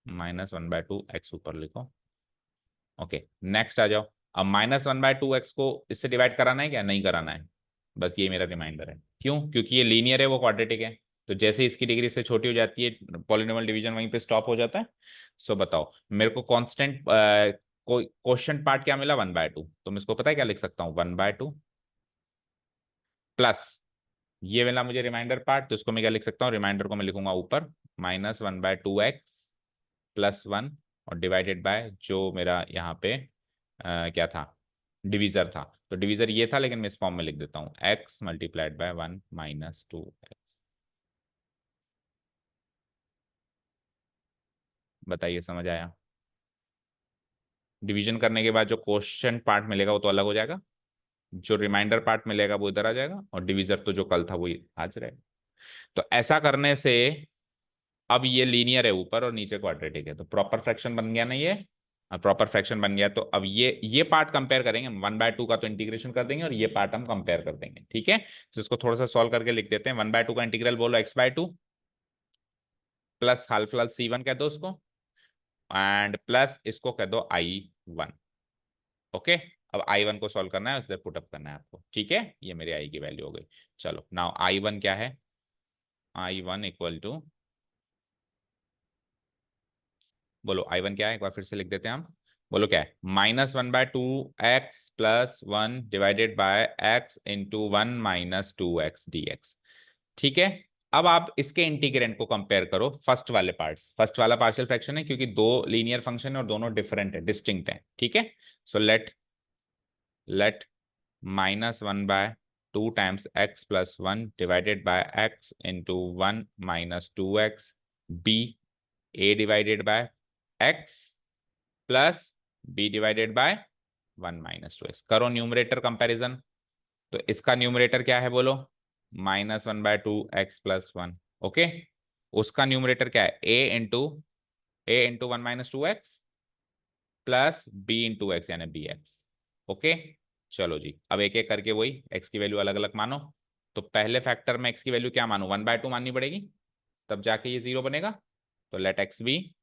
A: -1/2x ऊपर लिखो। ओके, नेक्स्ट आ जाओ। अब -1/2x को इससे डिवाइड कराना है क्या? नहीं कराना है, बस ये मेरा रिमाइंडर है। क्यों? क्योंकि ये लीनियर है, वो क्वाड्रेटिक है। तो जैसे इसकी डिग्री से छोटी हो जाती है, पॉलिनोमियल डिवीजन वहीं पे स्टॉप हो जाता है। सो बताओ मेरे को कांस्टेंट क्वोशिएंट पार्ट क्या मिला? 1/2। तो मैं इसको पता है क्या लिख सकता हूँ? 1/2 प्लस ये मिला मुझे रिमाइंडर पार्ट, तो इसको मैं क्या लिख सकता हूँ? रिमाइंडर को मैं लिखूंगा ऊपर -1/2x +1, और डिवाइडेड बाय जो मेरा यहाँ पे क्या था? डिवीजर था। तो डिवीजर ये था, लेकिन मैं इस फॉर्म में लिख देता हूँ x × 1 - 2x। बताइए, समझ आया? डिवीजन करने के बाद जो क्वोशिएंट पार्ट मिलेगा वो तो अलग हो जाएगा, जो रिमाइंडर पार्ट मिलेगा वो इधर आ जाएगा, और डिवीजर तो जो कल था वही आज रहेगा। तो ऐसा करने से अब ये लीनियर है ऊपर, और नीचे क्वाड्रेटिक है, तो प्रॉपर फ्रैक्शन बन गया ना ये। प्रॉपर फ्रैक्शन बन गया, तो अब ये पार्ट कंपेयर करेंगे। 1/2 का तो इंटीग्रेशन कर देंगे, और ये पार्ट हम कंपेयर कर देंगे। ठीक है, तो इसको थोड़ा सा सॉल्व करके लिख देते हैं। 1/2 का इंटीग्रल बोलो x/2 प्लस हाल c1 कह दो उसको, एंड प्लस इसको कह दो i1। ओके, अब i1 को सॉल्व करना है, उससे पुटअप करना है आपको। ठीक है, ये मेरे i की वैल्यू हो गई। चलो नाउ i1 क्या है? i1 इक्वल टू, बोलो i1 क्या है, एक बार फिर से लिख देते हैं हम। बोलो क्या है? -1/2x + 1 divided by x into 1 - 2x dx। ठीक है, अब आप इसके इंटीग्रेंट को कंपेयर करो फर्स्ट वाले पार्ट्स। फर्स्ट वाला पार्शियल फ्रैक्शन है, क्योंकि दो लीनियर फंक्शन है और दोनों डिफरेंट है, डिस्टिंक्ट है। ठीक है, so let -1/2 times x + 1 divided by x into 1 - 2x be a divided by x plus b divided by 1 - 2x। करो न्यूमरेटर कंपैरिजन। तो इसका न्यूमरेटर क्या है बोलो? -1/2x + 1। ओके, उसका न्यूमरेटर क्या है? a into 1 - 2x plus b into x, यानी bx। ओके, चलो जी, अब एक एक करके वही x की वैल्यू अलग अलग मानो। तो पहले फैक्टर में x की वैल्यू क्या मानो? 1/2 माननी पड़ेगी, तब जाके ये 0 बनेगा। तो लेट x बी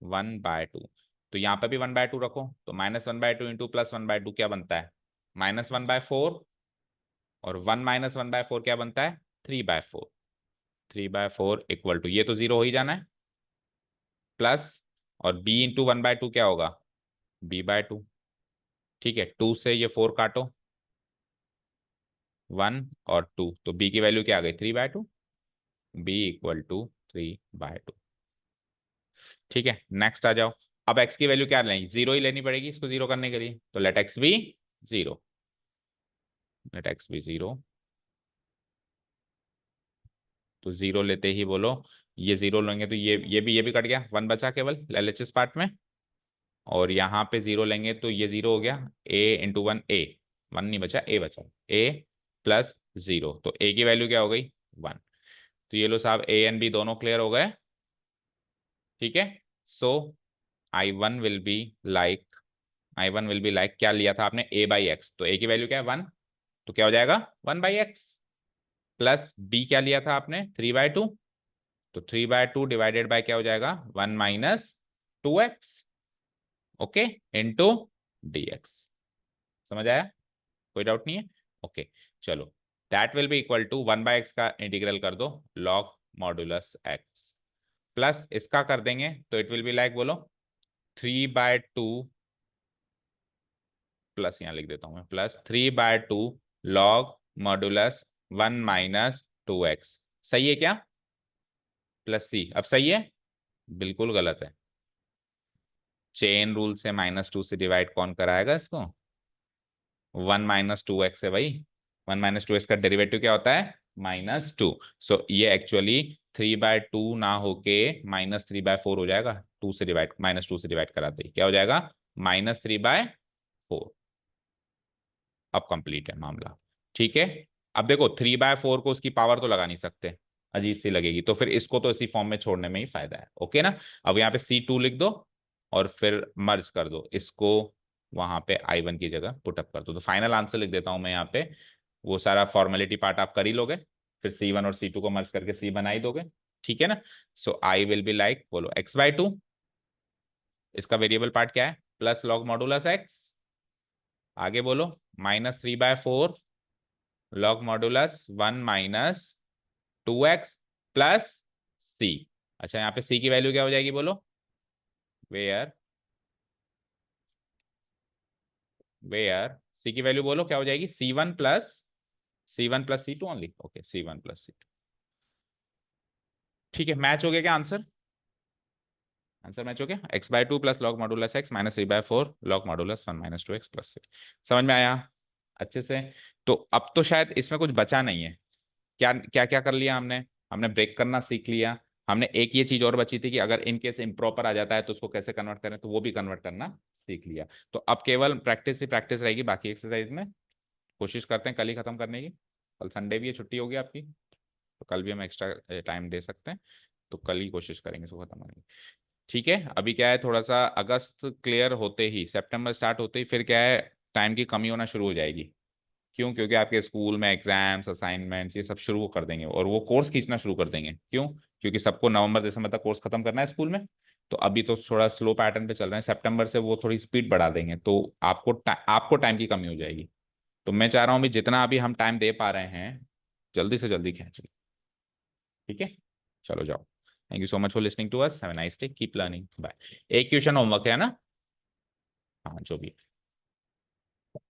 A: 1/2। तो यहाँ पे भी 1/2 रखो, तो -1/2 इंटू +1/2 क्या बनता है? -1/4, और 1 - 1/4 क्या बनता है? 3/4। 3/4 इक्वल टू, ये तो 0 हो ही जाना है, प्लस, और b इंटू 1/2 क्या होगा? b/2। ठीक है, 2 से ये 4 काटो, 1 और 2, तो b की वैल्यू क्या आ गई? 3/2। b equal to 3/2। ठीक है, नेक्स्ट आ जाओ। अब x की वैल्यू क्या लेनी? 0 ही लेनी पड़ेगी इसको 0 करने के लिए, तो let x be 0। Let x be 0, तो 0 लेते ही बोलो ये जीरो लेंगे तो ये भी कट गया, वन बचा केवल एलएचएस पार्ट में। और यहाँ पे जीरो लेंगे तो ये जीरो हो गया, ए इंटू वन ए, वन नहीं बचा, ए बचा, ए प्लस जीरो, तो ए की वैल्यू क्या हो गई, वन। तो ये लो साहब, ए एंड बी दोनों क्लियर हो गए। ठीक है। So I one will be like, I one will be like, क्या लिया था आपने, ए बाई एक्स, तो ए की वैल्यू क्या है, वन, तो क्या हो जाएगा, one by X. Plus B क्या लिया था आपने, थ्री बाय टू, तो three by two divided by क्या हो जाएगा, one minus two X, okay, into D X. समझ आया, कोई डाउट नहीं है, ओके। चलो, that will be equal to one by X का इंटीग्रल कर दो, लॉग मॉडुलस एक्स, प्लस इसका कर देंगे तो इट विल बी लाइक, बोलो, थ्री बाय टू, प्लस यहाँ लिख देता हूं मैं, plus three by to log modulus one minus two x. सही है क्या, प्लस सी, अब सही है, बिल्कुल गलत है। चेन रूल से माइनस टू से डिवाइड कौन कराएगा इसको, वन माइनस टू एक्स है भाई, वन माइनस टू एक्स का डेरिवेटिव क्या होता है, माइनस टू। सो ये एक्चुअली थ्री बाय टू ना होके माइनस थ्री बाय फोर हो जाएगा, टू से डिवाइड, माइनस टू से डिवाइड कराते ही क्या हो जाएगा, माइनस थ्री बाय फोर। अब कंप्लीट है मामला। ठीक है। अब देखो, थ्री बाय फोर को उसकी पावर तो लगा नहीं सकते, अजीब सी लगेगी, तो फिर इसको तो इसी फॉर्म में छोड़ने में ही फायदा है, ओके ना। अब यहाँ पे सी टू लिख दो और फिर मर्ज कर दो इसको, वहां पे आई वन की जगह पुटअप कर दो, तो फाइनल आंसर लिख देता हूं मैं यहाँ पे। वो सारा फॉर्मेलिटी पार्ट आप कर ही लोगे, फिर सी वन और सी टू को मर्ज करके सी बना ही दोगे। ठीक है ना। So I will be like, बोलो, एक्स बाय टू, इसका वेरिएबल पार्ट क्या है, प्लस लॉग मॉडुलस एक्स, आगे बोलो, minus three by four log modulus one minus two x plus C. अच्छा, यहाँ पे सी की वैल्यू क्या हो जाएगी, बोलो, वेयर, वेयर सी की वैल्यू बोलो क्या हो जाएगी, C one plus C two only, okay, C one plus C two. ठीक है, मैच हो गया क्या आंसर, आंसर मैच हो गया, x by two plus log modulus x minus three by four log modulus one minus two x plus C. समझ में आया अच्छे से। तो अब तो शायद इसमें कुछ बचा नहीं है, क्या क्या क्या कर लिया हमने, हमने ब्रेक करना सीख लिया, हमने एक ये चीज और बची थी कि अगर इन केस इम्प्रॉपर आ जाता है तो उसको कैसे कन्वर्ट करें, तो वो भी कन्वर्ट करना सीख लिया। तो अब केवल प्रैक्टिस ही प्रैक्टिस रहेगी बाकी एक्सरसाइज में। कोशिश करते हैं कल ही खत्म करने की, कल संडे भी है, छुट्टी होगी आपकी, तो कल भी हम एक्स्ट्रा टाइम दे सकते हैं, तो कल ही कोशिश करेंगे इसको खत्म करने की। ठीक है। अभी क्या है, थोड़ा सा अगस्त क्लियर होते ही, सितंबर स्टार्ट होते ही फिर क्या है, टाइम की कमी होना शुरू हो जाएगी। क्यों, क्योंकि आपके स्कूल में एग्जाम्स असाइनमेंट्स ये सब शुरू कर देंगे और वो कोर्स खींचना शुरू कर देंगे। क्यों, क्योंकि सबको नवंबर दिसंबर तक कोर्स खत्म करना है स्कूल में। तो अभी तो थोड़ा स्लो पैटर्न पे चल रहे हैं, सितंबर से वो थोड़ी स्पीड बढ़ा देंगे, तो आपको टाइम की कमी हो जाएगी। तो मैं चाह रहा हूँ भी जितना अभी हम टाइम दे पा रहे हैं, जल्दी से जल्दी खींच लें। ठीक है, चलो जाओ। Thank you so much for listening to us, have a nice day, keep learning, bye. एक क्वेश्चन होमवर्क है ना, हाँ जो भी है।